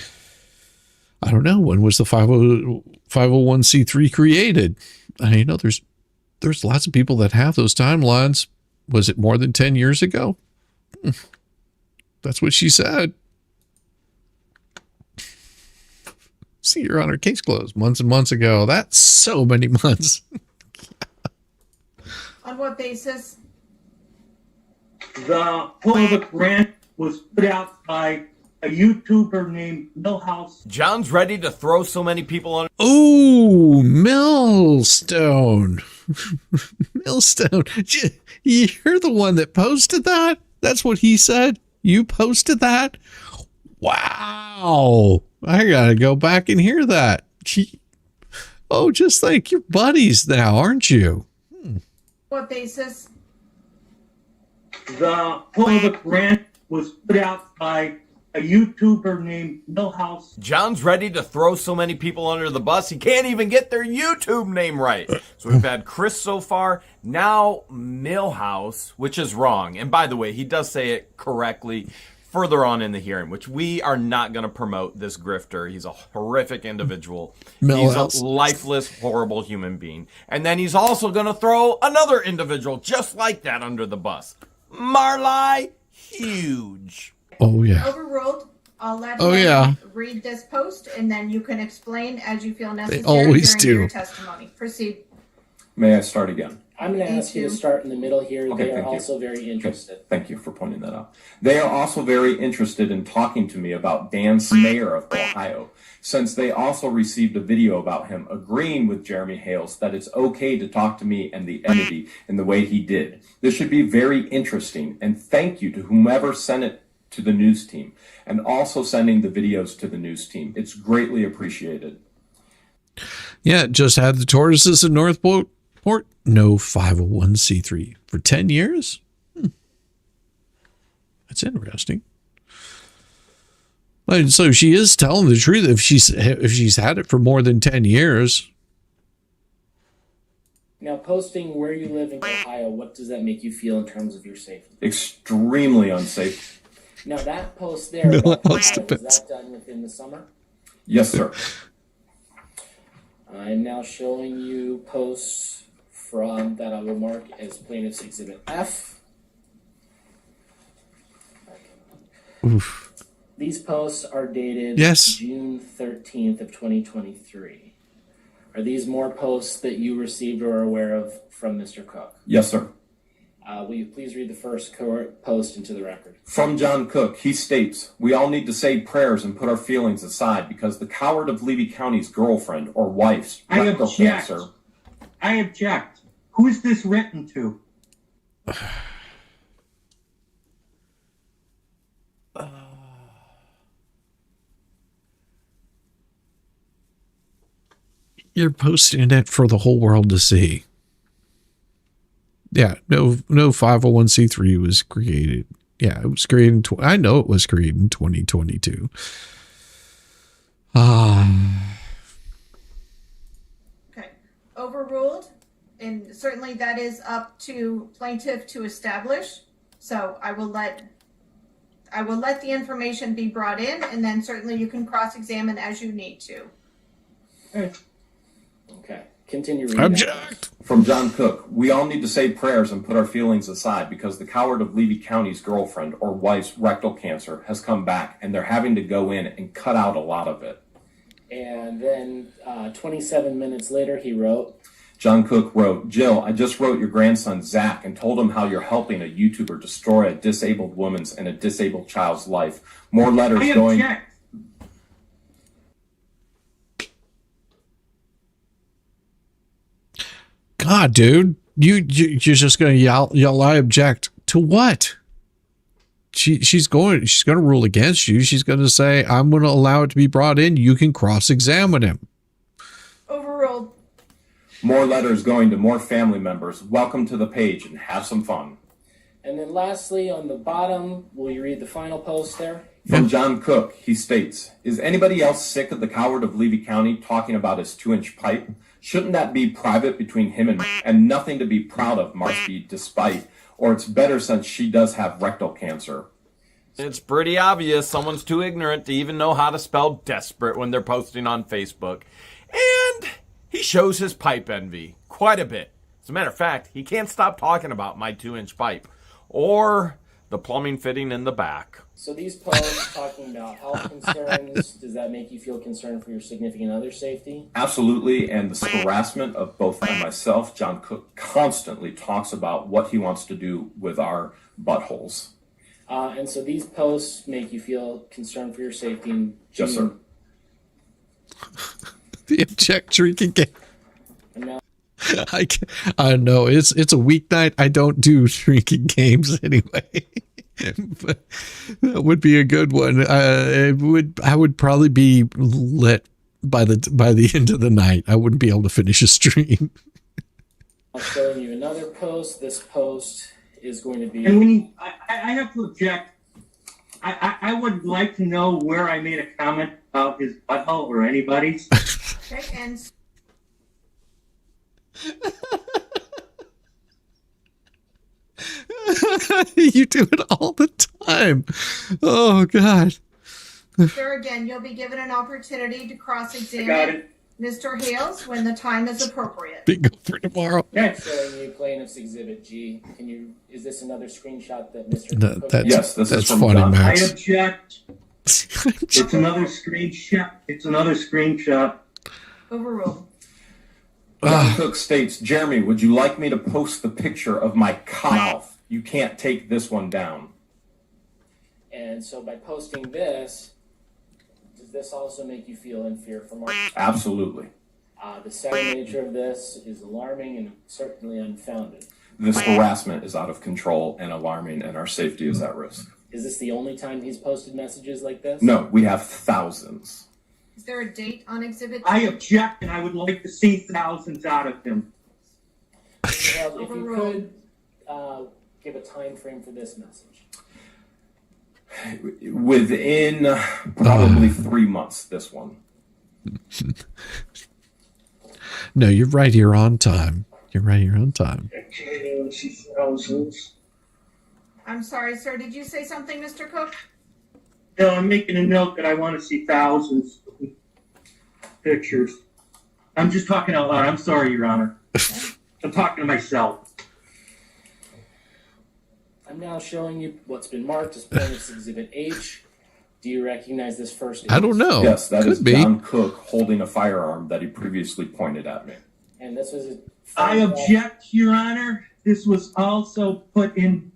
I don't know. When was the 501c3 created? You know, there's lots of people that have those timelines. Was it more than 10 years ago? That's what she said. See, Your Honor, case closed months and months ago. That's so many months. On what basis? The homophobic rant was put out by a YouTuber named Millhouse. John's ready to throw so many people on. Oh, Millstone. Millstone. You're the one that posted that? That's what he said? You posted that? Wow. I gotta go back and hear that. Oh, just like your buddies now, aren't you? What basis? The homophobic rant was put out by a YouTuber named Millhouse. John's ready to throw so many people under the bus, he can't even get their YouTube name right. So we've had Chris so far, now Millhouse, which is wrong. And by the way, he does say it correctly further on in the hearing, which we are not going to promote this grifter. He's a horrific individual. Millhouse. He's a lifeless, horrible human being. And then he's also going to throw another individual just like that under the bus. Marley Huge. Oh, yeah. Overruled. I'll let him read this post, and then you can explain as you feel necessary always during do. your testimony. Proceed. May I start again? I'm going to ask you to start in the middle here. Okay, they are thank you. also very interested. Okay, thank you for pointing that out. They are also very interested in talking to me about Dan Smayer of Ohio, since they also received a video about him agreeing with Jeremy Hales that it's okay to talk to me and the entity in the way he did. This should be very interesting, and thank you to whomever sent it to the news team, and also sending the videos to the news team. It's greatly appreciated. Yeah, just had the tortoises in Northport. No 501c3 for 10 years. That's interesting. And so she is telling the truth if she's had it for more than 10 years. Now, posting where you live in Ohio, what does that make you feel in terms of your safety? Extremely unsafe. Now, that post there, about Ohio, was that done within the summer? Yes, sir. I'm now showing you posts from that I will mark as Plaintiff's Exhibit F. Oof. These posts are dated Yes. June 13th of 2023. Are these more posts that you received or are aware of from Mr. Cook? Yes, sir. Will you please read the first post into the record? From John Cook, he states, "We all need to say prayers and put our feelings aside because the coward of Levy County's girlfriend or wife's rectal cancer." I object. Who is this written to? You're posting it for the whole world to see. Yeah, no 501c3 was created. Yeah, it was created. I know it was created in 2022. Okay, overruled, and certainly that is up to plaintiff to establish. So I will let the information be brought in, and then certainly you can cross-examine as you need to. Okay, continue reading. Object. From John Cook, "We all need to say prayers and put our feelings aside because the coward of Levy County's girlfriend or wife's rectal cancer has come back and they're having to go in and cut out a lot of it." And then 27 minutes later, he wrote, John Cook wrote, "Jill, I just wrote your grandson Zach and told him how you're helping a YouTuber destroy a disabled woman's and a disabled child's life. More letters going." God, dude, you're just gonna yell. I object to what? She's going to rule against you. She's going to say, I'm going to allow it to be brought in. You can cross-examine him. Overruled. More letters going to more family members. Welcome to the page and have some fun. and then lastly, on the bottom, will you read the final post there? From John Cook, he states, "Is anybody else sick of the coward of Levy County talking about his 2-inch pipe? Shouldn't that be private between him and nothing to be proud of, Marsky, despite, or it's better since she does have rectal cancer." It's pretty obvious someone's too ignorant to even know how to spell desperate when they're posting on Facebook. And he shows his pipe envy quite a bit. As a matter of fact, he can't stop talking about my 2-inch pipe or the plumbing fitting in the back. So these posts talking about health concerns, does that make you feel concerned for your significant other's safety? Absolutely, and the harassment of both and myself, John Cook constantly talks about what he wants to do with our buttholes. And so these posts make you feel concerned for your safety. And Yes, sir. The object drinking game. Now, I know it's a weeknight. I don't do drinking games anyway. But that would be a good one. I would probably be lit by the end of the night. I wouldn't be able to finish a stream. I'm showing you another post. This post is going to be. And I have to object. I would like to know where I made a comment about his butthole or anybody's. Okay, and You do it all the time. Oh God. sir, again, you'll be given an opportunity to I got cross-examine it. Mr. Hales when the time is appropriate. Bingo for tomorrow. Showing you plaintiff's exhibit G. Is this another screenshot that Mr. That- Cook- that's Yes, this is that's from funny, John. I Max. object. It's another screenshot. It's another screenshot. Overruled. John Cook states, "Jeremy, would you like me to post the picture of my mouth? You can't take this one down." And so by posting this, does this also make you feel in fear for Mark? Absolutely. The second nature of this is alarming and certainly unfounded. This harassment is out of control and alarming, and our safety is at risk. Is this the only time he's posted messages like this? No, we have thousands. Is there a date on exhibit? I object, and I would like to see thousands out of him. Well, if you Overruled. could give a time frame for this message. Within probably 3 months, this one. No, you're right here on time. You're right here on time. I'm sorry, sir. Did you say something, Mr. Cook? No, I'm making a note that I want to see thousands of pictures. I'm just talking out loud. I'm sorry, Your Honor. I'm talking to myself. I'm now showing you what's been marked as plaintiff's exhibit H. Do you recognize this first? I don't know. Yes, that Could is be. John Cook holding a firearm that he previously pointed at me. And this was I object, Your Honor. This was also put in,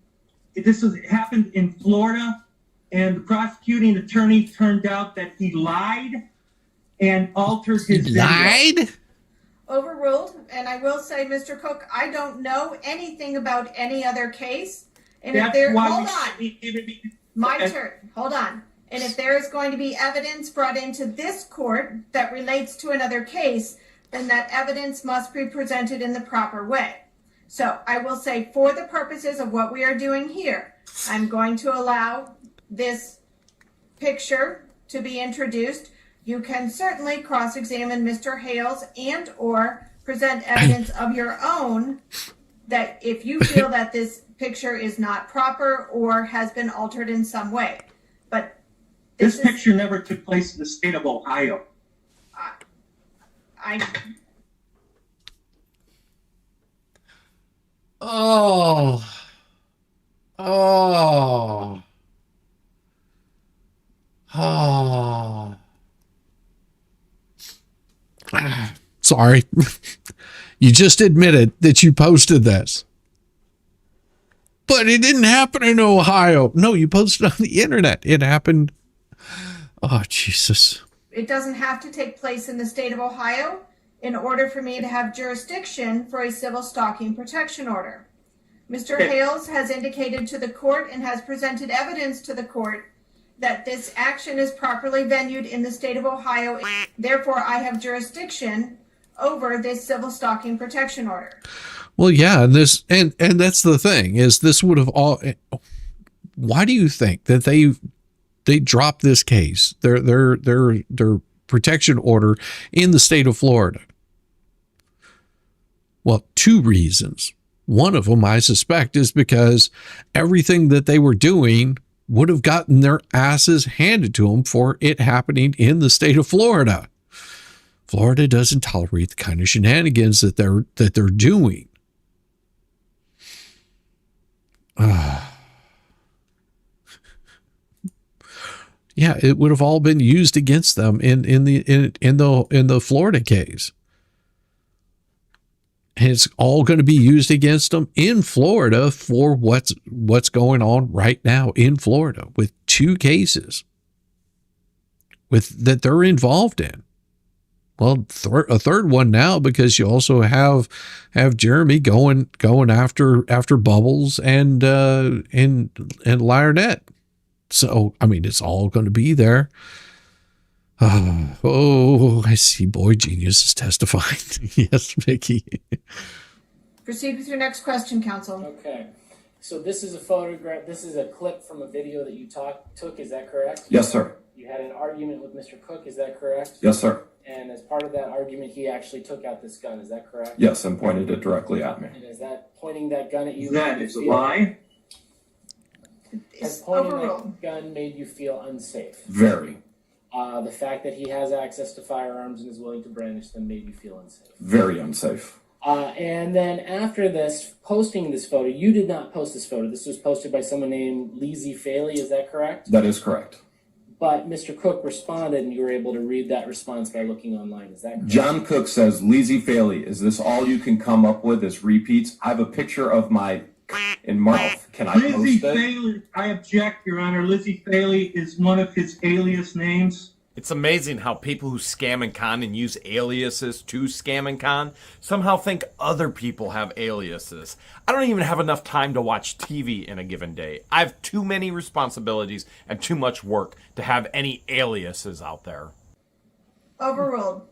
happened in Florida, and the prosecuting attorney turned out that he lied and altered his video. Lied? Overruled. And I will say, Mr. Cook, I don't know anything about any other case. And That's if there, why hold we on, my turn. Hold on. And if there is going to be evidence brought into this court that relates to another case, then that evidence must be presented in the proper way. So I will say, for the purposes of what we are doing here, I'm going to allow this picture to be introduced. You can certainly cross-examine Mr. Hales and or present evidence of your own that if you feel that this picture is not proper or has been altered in some way. But this picture never took place in the state of Ohio. Oh. Sorry. You just admitted that you posted this. But it didn't happen in Ohio. No, you posted on the internet. It happened. Oh, Jesus. It doesn't have to take place in the state of Ohio in order for me to have jurisdiction for a civil stalking protection order. Mr. Hales has indicated to the court and has presented evidence to the court that this action is properly venued in the state of Ohio. Therefore, I have jurisdiction over this civil stalking protection order. Well, yeah, and this and that's the thing is this would have all. Why do you think that they dropped this case, their protection order in the state of Florida? Well, two reasons. One of them, I suspect, is because everything that they were doing would have gotten their asses handed to them for it happening in the state of Florida. Florida doesn't tolerate the kind of shenanigans that they're doing. Yeah, it would have all been used against them in the Florida case. And it's all going to be used against them in Florida for what's going on right now in Florida with two cases that they're involved in. Well, a third one now because you also have Jeremy going after Bubbles and Lionette. So I mean, it's all going to be there. Oh, I see. Boy Genius is testifying. Yes, Vicky. Proceed with your next question, counsel. Okay. So this is a photograph. This is a clip from a video that you took. Is that correct? Yes, sir. You had an argument with Mr. Cook. Is that correct? Yes, sir. And as part of that argument, he actually took out this gun. Is that correct? Yes, and pointed it directly at me. And is that pointing that gun at you? That is a lie. Has pointing that gun made you feel unsafe? Very. The fact that he has access to firearms and is willing to brandish them made you feel unsafe? Very unsafe. And then after this, posting this photo, you did not post this photo. This was posted by someone named Lizzie Faley. Is that correct? That is correct. But Mr. Cook responded, and you were able to read that response by looking online. Is that correct? John Cook says, Lizzie Faley, is this all you can come up with as repeats? I have a picture of my in mouth. Can I Lizzie post it? Faley, I object, Your Honor. Lizzie Faley is one of his alias names. It's amazing how people who scam and con and use aliases to scam and con somehow think other people have aliases. I don't even have enough time to watch TV in a given day. I have too many responsibilities and too much work to have any aliases out there. Overruled.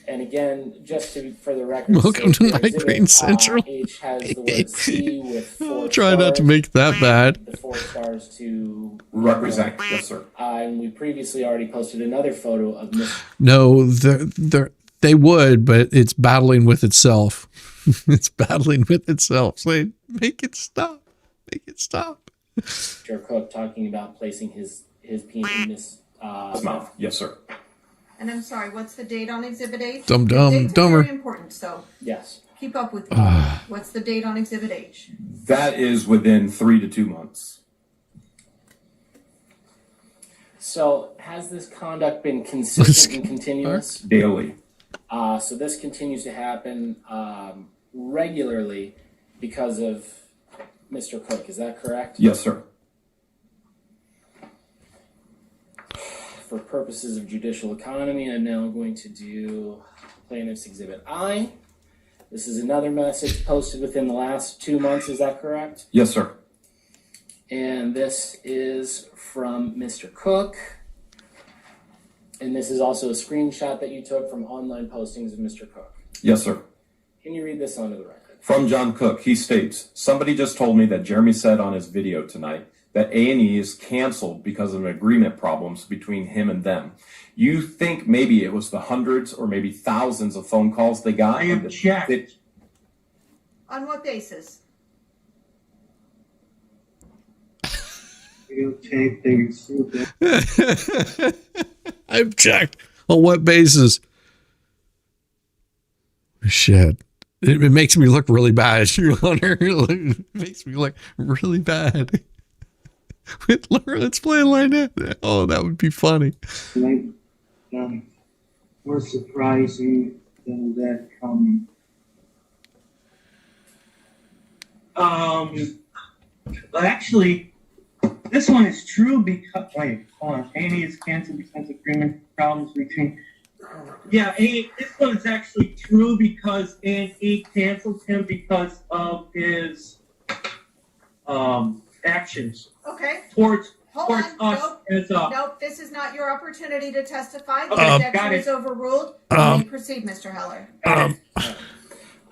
And again, just for the record, Welcome to Migraine Central. H has the word C with 4 I'll try not to make that bad. The 4 stars to represent. Yes, sir. And we previously already posted another photo of Miss. No, they would, but it's battling with itself. It's battling with itself. So make it stop. Make it stop. Mr. Cook talking about placing his penis in Miss mouth. Yes, sir. And I'm sorry, what's the date on Exhibit H? Dumber. Very important, so yes. Keep up with me. What's the date on Exhibit H? That is within 3 to 2 months. So has this conduct been consistent and continuous? Daily. So this continues to happen regularly because of Mr. Cook. Is that correct? Yes, sir. For purposes of judicial economy, I'm now going to do Plaintiff's Exhibit I. This is another message posted within the last 2 months. Is that correct? Yes, sir. And this is from Mr. Cook. And this is also a screenshot that you took from online postings of Mr. Cook. Yes, sir. Can you read this onto the record? From John Cook, he states, somebody just told me that Jeremy said on his video tonight that A&E is canceled because of agreement problems between him and them. You think maybe it was the hundreds or maybe thousands of phone calls they got? I object. On what basis? Videotape, they received it. I object. On what basis? Shit. It makes me look really bad, Your Honor. It makes me look really bad. With Laura, let's play a line out. Oh, that would be funny. More surprising than that coming. Well, actually, this one is true because, wait, hold on. A&E is canceled because of agreement problems between. Yeah, this one is actually true because A&E canceled him because of his actions. Okay. Towards Hold on. us Nope. as Nope. This is not your opportunity to testify. The got objection it. is overruled. You may proceed, Mr. Heller.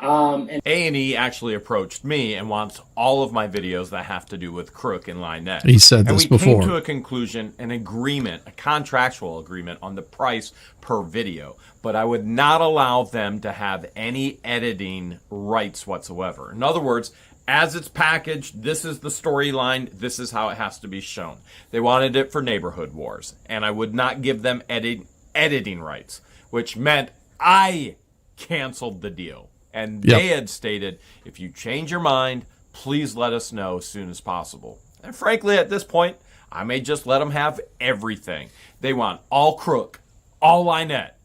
And A&E actually approached me and wants all of my videos that have to do with Crook and Lynette. He said this and we before. came to a conclusion, an agreement, a contractual agreement on the price per video. But I would not allow them to have any editing rights whatsoever. In other words, as it's packaged, this is the storyline, this is how it has to be shown. They wanted it for Neighborhood Wars, and I would not give them editing rights, which meant I canceled the deal. And they had stated, if you change your mind, please let us know as soon as possible. And frankly, at this point, I may just let them have everything. They want all Crook, all Lynette.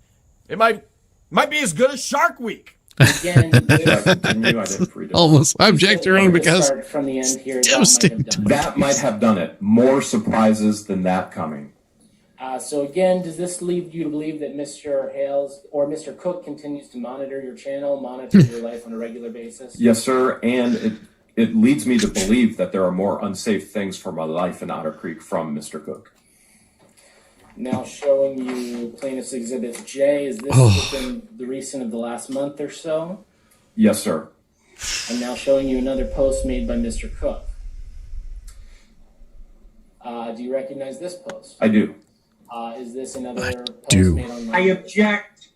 It might be as good as Shark Week. again, Almost. I object, Your Honor, because from the end here, That might have done it. More surprises than that coming. So again, does this lead you to believe that Mr. Hales or Mr. Cook continues to monitor your channel, monitor your life on a regular basis? Yes, sir. And it leads me to believe that there are more unsafe things for my life in Otter Creek from Mr. Cook. Now showing you Plaintiff's Exhibit J. Is this within the recent of the last month or so? Yes, sir. I'm now showing you another post made by Mr. Cook. Do you recognize this post? I do. Is this another post do. made online? I object.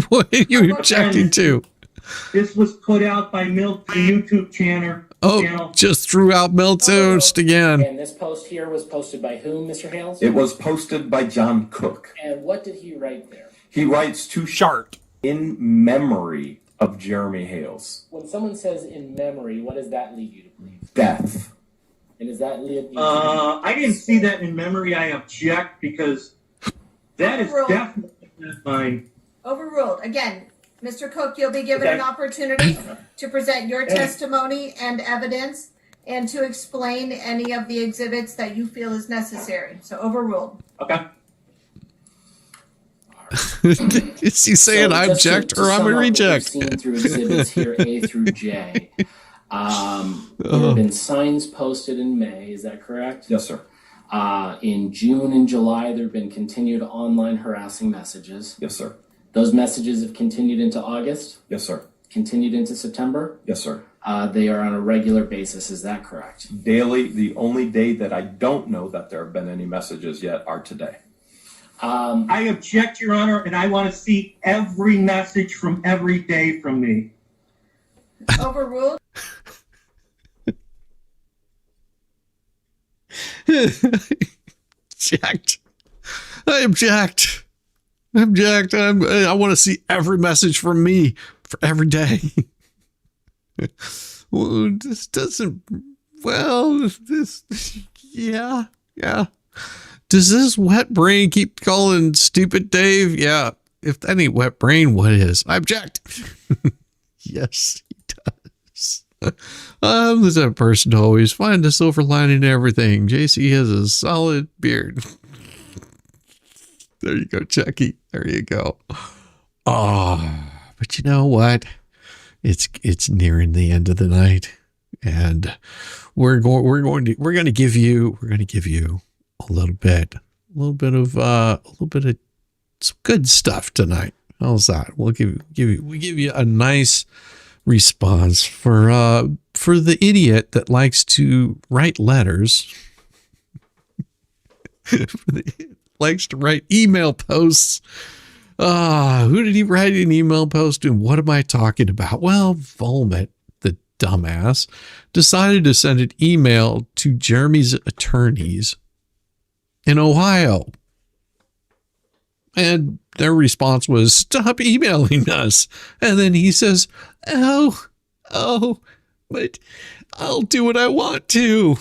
What are you objecting to? This was put out by Milt's YouTube channel. Just threw out Miltoast again. And this post here was posted by whom, Mr. Hales? It was posted by John Cook. And what did he write there? He writes to Shark in memory of Jeremy Hales. When someone says in memory, what does that lead you to believe? Death. And does that lead you I didn't see that in memory. I object because that is definitely not mine. Overruled. Again, Mr. Cook, you'll be given an opportunity to present your testimony and evidence and to explain any of the exhibits that you feel is necessary. So overruled. Okay. Is he saying I object or I'm a reject? We've seen through exhibits here, A through J. There have been signs posted in May. Is that correct? Yes, sir. In June and July, there have been continued online harassing messages. Yes, sir. Those messages have continued into August? Yes, sir. Continued into September? Yes, sir. They are on a regular basis. Is that correct? Daily. The only day that I don't know that there have been any messages yet are today. I object, Your Honor, and I want to see every message from every day from me. Overruled. Object. I object. Object. I want to see every message from me for every day. Well, this doesn't. Well, this. Yeah. Does this wet brain keep calling stupid Dave? Yeah. If that ain't wet brain, what is? I object. Yes, he does. I'm the type of person to always find a silver lining in everything. JC has a solid beard. There you go, Chucky. There you go. Oh, but you know what? It's nearing the end of the night, and we're going to give you a little bit of some good stuff tonight. How's that? We'll give you a nice response for the idiot that likes to write letters. Likes to write email posts. Who did he write an email post to? And what am I talking about? Well, Vomit, the dumbass, decided to send an email to Jeremy's attorneys in Ohio. And their response was, stop emailing us. And then he says, oh, but I'll do what I want to.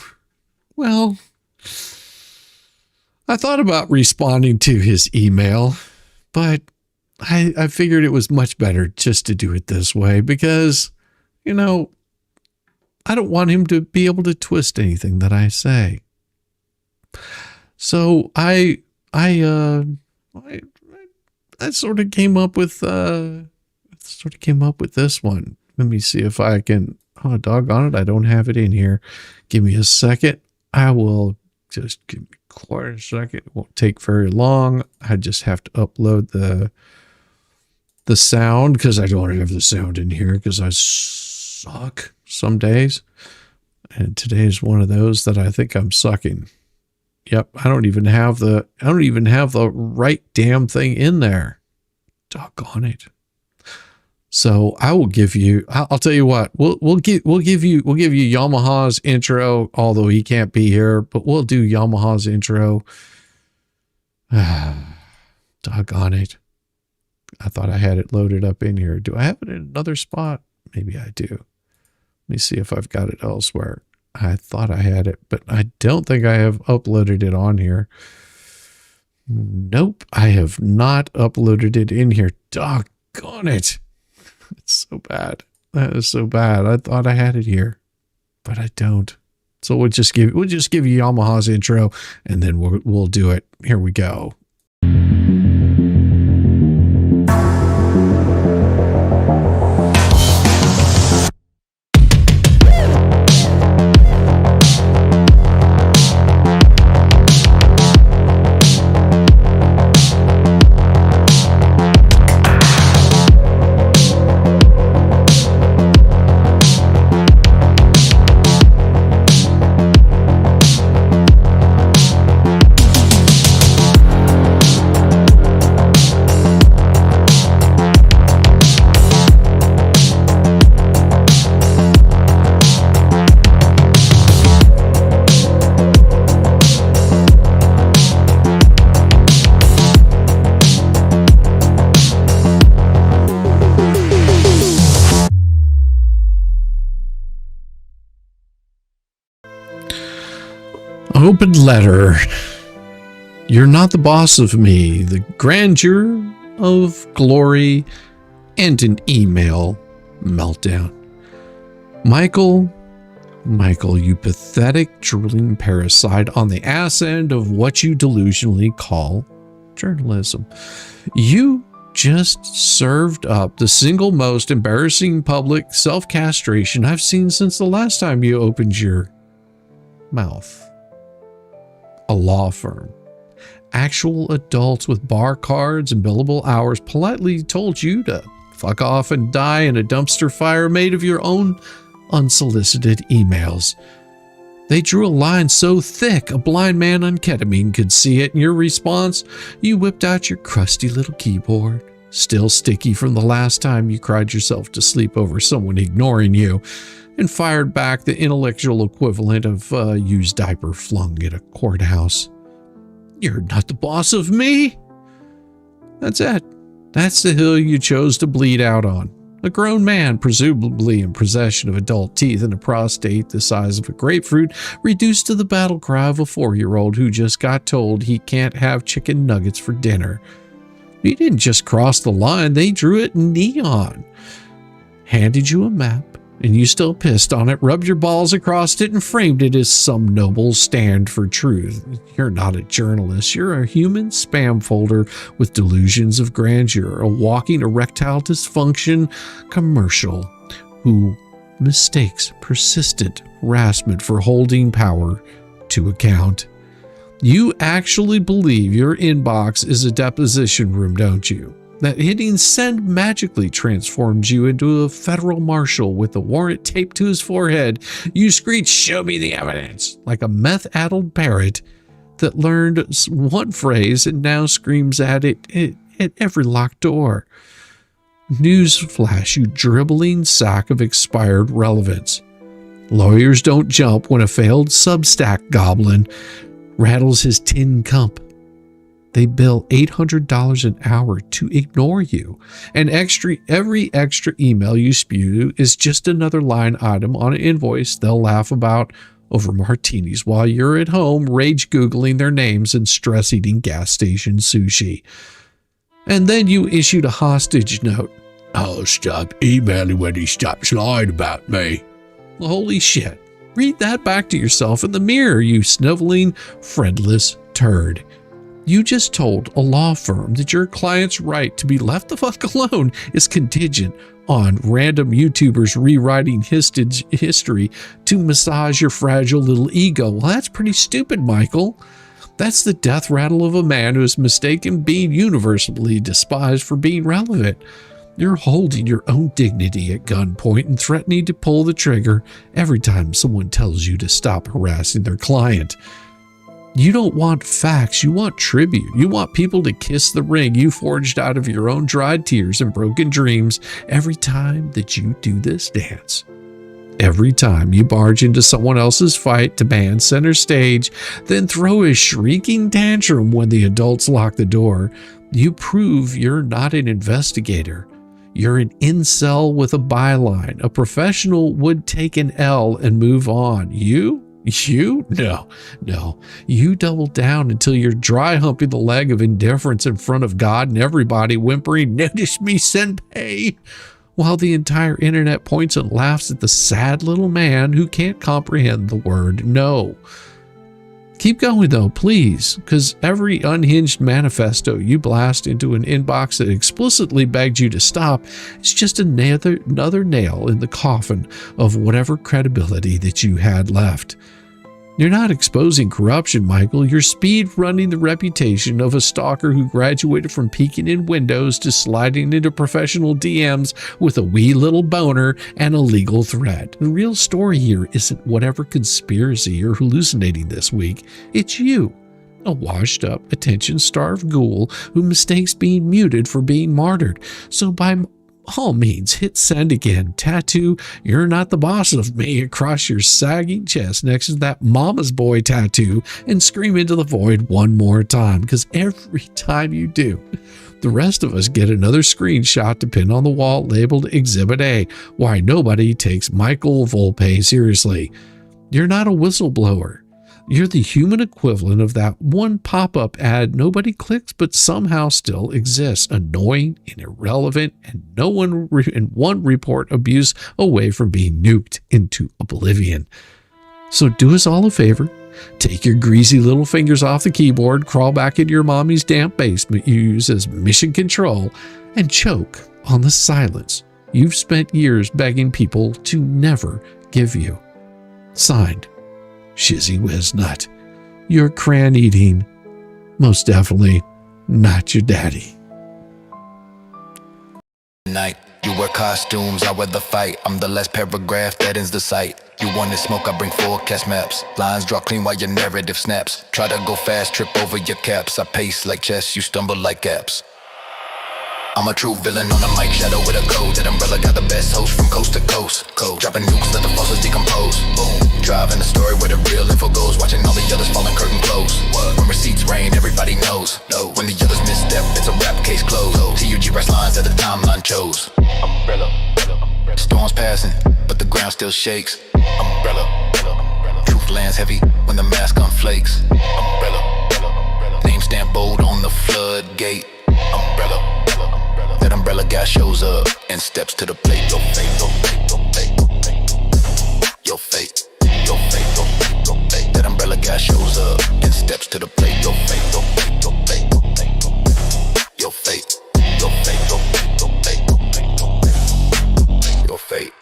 Well, I thought about responding to his email, but I figured it was much better just to do it this way because, I don't want him to be able to twist anything that I say. So I sort of came up with this one. Let me see if I can. Oh, doggone it! I don't have it in here. Give me a second. I will just give me a quarter second. It won't take very long. I just have to upload the sound because I don't have the sound in here because I suck some days, and today is one of those that I think I'm sucking. Yep, I don't even have the right damn thing in there. Doggone it. So I will give you. I'll tell you what. We'll give you Yamaha's intro. Although he can't be here, but we'll do Yamaha's intro. Doggone it. I thought I had it loaded up in here. Do I have it in another spot? Maybe I do. Let me see if I've got it elsewhere. I thought I had it, but I don't think I have uploaded it on here. Nope, I have not uploaded it in here. Doggone it. It's so bad. That is so bad. I thought I had it here, but I don't. So we'll just give you Yamaha's intro and then we'll do it. Here we go. Open letter. You're not the boss of me, the grandeur of glory, and an email meltdown. Michael, you pathetic drooling parasite on the ass end of what you delusionally call journalism. You just served up the single most embarrassing public self-castration I've seen since the last time you opened your mouth. A law firm. Actual adults with bar cards and billable hours politely told you to fuck off and die in a dumpster fire made of your own unsolicited emails. They drew a line so thick a blind man on ketamine could see it. In your response, you whipped out your crusty little keyboard, still sticky from the last time you cried yourself to sleep over someone ignoring you, and fired back the intellectual equivalent of a used diaper flung at a courthouse. You're not the boss of me. That's it. That's the hill you chose to bleed out on. A grown man, presumably in possession of adult teeth and a prostate the size of a grapefruit, reduced to the battle cry of a 4-year-old who just got told he can't have chicken nuggets for dinner. He didn't just cross the line, they drew it in neon. Handed you a map, and you still pissed on it, rubbed your balls across it, and framed it as some noble stand for truth. You're not a journalist. You're a human spam folder with delusions of grandeur, a walking erectile dysfunction commercial who mistakes persistent harassment for holding power to account. You actually believe your inbox is a deposition room, don't you? That hitting send magically transformed you into a federal marshal with a warrant taped to his forehead. You screech, "Show me the evidence," like a meth-addled parrot that learned one phrase and now screams at it at every locked door. Newsflash, you dribbling sack of expired relevance. Lawyers don't jump when a failed Substack goblin rattles his tin cup. They bill $800 an hour to ignore you. And every extra email you spew is just another line item on an invoice they'll laugh about over martinis while you're at home rage Googling their names and stress eating gas station sushi. And then you issued a hostage note. "I'll stop emailing when he stops lying about me." Well, holy shit. Read that back to yourself in the mirror, you sniveling, friendless turd. You just told a law firm that your client's right to be left the fuck alone is contingent on random YouTubers rewriting history to massage your fragile little ego. Well, that's pretty stupid, Michael. That's the death rattle of a man who is mistaken being universally despised for being relevant. You're holding your own dignity at gunpoint and threatening to pull the trigger every time someone tells you to stop harassing their client. You don't want facts, you want tribute. You want people to kiss the ring you forged out of your own dried tears and broken dreams every time that you do this dance. Every time you barge into someone else's fight to ban center stage, then throw a shrieking tantrum when the adults lock the door, you prove you're not an investigator. You're an incel with a byline. A professional would take an L and move on. You? No. You double down until you're dry humping the leg of indifference in front of God and everybody whimpering, "Notice me, senpai," while the entire internet points and laughs at the sad little man who can't comprehend the word no. Keep going though, please, because every unhinged manifesto you blast into an inbox that explicitly begged you to stop is just another nail in the coffin of whatever credibility that you had left. You're not exposing corruption, Michael. You're speed running the reputation of a stalker who graduated from peeking in windows to sliding into professional DMs with a wee little boner and a legal threat. The real story here isn't whatever conspiracy you're hallucinating this week. It's you, a washed-up, attention-starved ghoul who mistakes being muted for being martyred. So by all means, hit send again. Tattoo "You're not the boss of me" across your sagging chest next to that mama's boy tattoo and scream into the void one more time, because every time you do, the rest of us get another screenshot to pin on the wall labeled Exhibit A. Why nobody takes Michael Volpe seriously. You're not a whistleblower. You're the human equivalent of that one pop-up ad nobody clicks but somehow still exists, annoying and irrelevant, and one report abuse away from being nuked into oblivion. So do us all a favor. Take your greasy little fingers off the keyboard, crawl back into your mommy's damp basement you use as mission control, and choke on the silence you've spent years begging people to never give you. Signed, Shizzywhiznut. You're crayon eating, most definitely not your daddy. Night, you wear costumes, I wear the fight. I'm the last paragraph that ends the sight. You want to smoke, I bring forecast maps. Lines draw clean while your narrative snaps. Try to go fast, trip over your caps. I pace like chess, you stumble like gaps. I'm a true villain on a mic, shadow with a code. That umbrella got the best host from coast to coast. Cold. Dropping nukes, let the fossils decompose. Boom. Driving the story where the real info goes. Watching all the others falling curtain close. What? When receipts rain, everybody knows. No. When the others misstep, it's a rap case closed. TUG press lines that the timeline chose. umbrella. Storms passing, but the ground still shakes. Umbrella. Truth lands heavy when the mask unflakes. Umbrella. Name stamp bold on the floodgate. Umbrella. That umbrella guy shows up and steps to the plate. Your fate, your fate, your fate. Your fate, your fate, your fate, your fate. That umbrella guy shows up and steps to the plate. Your fate, your fate, your fate, your fate, your fate, your fate, your fate, your fate, your fate, your fate.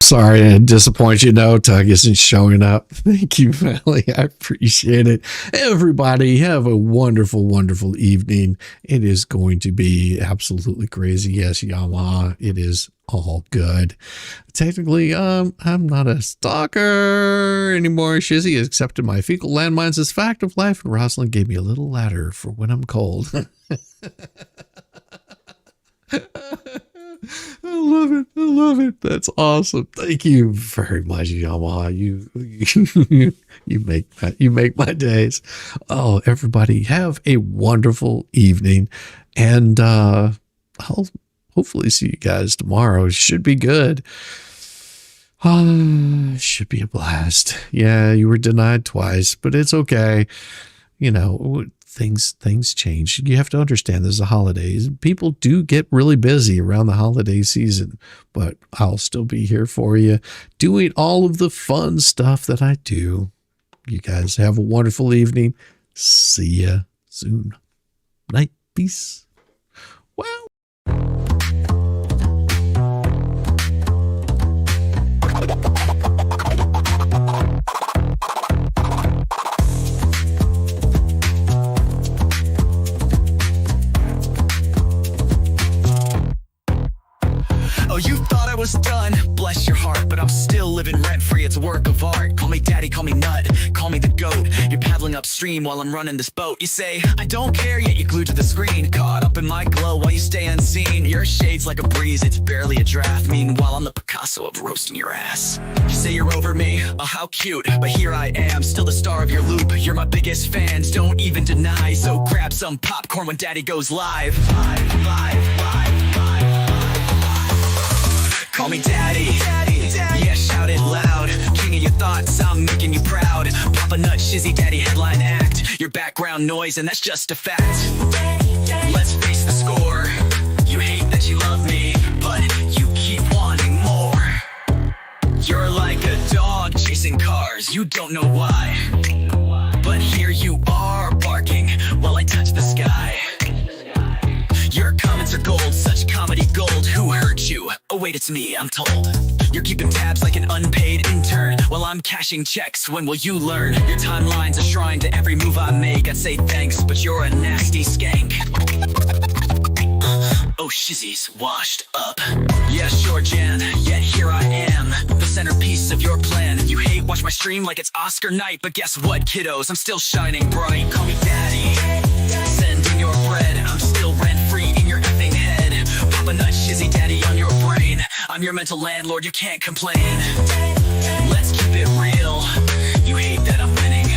Sorry to disappoint you. No, Tug isn't showing up. Thank you, Valley. I appreciate it. Everybody, have a wonderful, wonderful evening. It is going to be absolutely crazy. Yes, Yamaha, it is all good. Technically, I'm not a stalker anymore. Shizzy accepted my fecal landmines as fact of life, and Rosalind gave me a little ladder for when I'm cold. I love it. I love it. That's awesome. Thank you very much, Yamaha. You make my days. Oh, everybody, have a wonderful evening, and I'll hopefully see you guys tomorrow. It should be good. Should be a blast. Yeah, you were denied twice, but it's okay. You know, things change. You have to understand there's the holidays. People do get really busy around the holiday season, but I'll still be here for you, doing all of the fun stuff that I do. You guys have a wonderful evening. See ya soon. Night. Peace. Wow. Oh, you thought I was done, bless your heart, but I'm still living rent-free, it's a work of art. Call me daddy, call me nut, call me the goat. You're paddling upstream while I'm running this boat. You say, I don't care, yet you're glued to the screen, caught up in my glow while you stay unseen. Your shade's like a breeze, it's barely a draft. Meanwhile, I'm the Picasso of roasting your ass. You say you're over me, oh how cute, but here I am, still the star of your loop. You're my biggest fans, don't even deny, so grab some popcorn when daddy goes live. Live. Call me daddy, yeah, shout it loud. King of your thoughts, I'm making you proud. Papa Nut, Shizzy Daddy, headline act. Your background noise, and that's just a fact. Let's face the score. You hate that you love me, but you keep wanting more. You're like a dog chasing cars, you don't know why. But here you are, barking while I touch the sky. Your comments are gold, such comedy gold. Who hurt you? Oh wait, it's me, I'm told. You're keeping tabs like an unpaid intern while I'm cashing checks. When will you learn? Your timeline's a shrine to every move I make. I'd say thanks, but you're a nasty skank. Oh, Shizzy's washed up. Yeah, sure, Jan, yet here I am, the centerpiece of your plan. You hate watch my stream like it's Oscar night, but guess what, kiddos? I'm still shining bright. Call me daddy. Send in your bread. I'm still rent-free in your effing head. Papa Nut, Shizzy Daddy on your brain. I'm your mental landlord, you can't complain. Let's keep it real. You hate that I'm winning,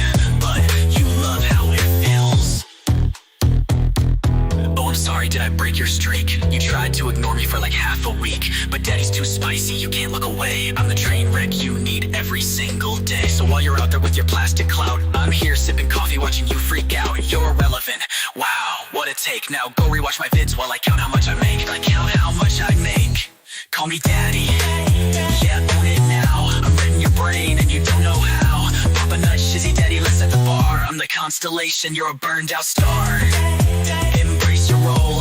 but you love how it feels. Oh, I'm sorry, did I break your streak? You tried to ignore me for like half a week, but daddy's too spicy, you can't look away. I'm the train wreck you need every single day. So while you're out there with your plastic clout, I'm here sipping coffee watching you freak out. You're irrelevant, wow, what a take. Now go rewatch my vids while I count how much I make. I count how much I make. Call me daddy, yeah, own it now. I'm reading your brain and you don't know how. Papa Nut, Shizzy Daddy, let's set the bar. I'm the constellation, you're a burned out star. Embrace your role,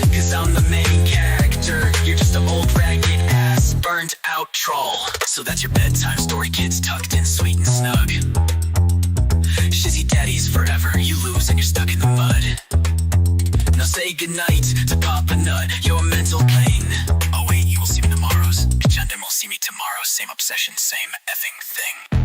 cause I'm the main character. You're just an old ragged ass, burned out troll. So that's your bedtime story, kids tucked in sweet and snug. Shizzy Daddy's forever, you lose and you're stuck in the mud. Now say goodnight to Papa Nut, your mental pain. Oh wait, you will see me tomorrow's. Gundam will see me tomorrow, same obsession, same effing thing.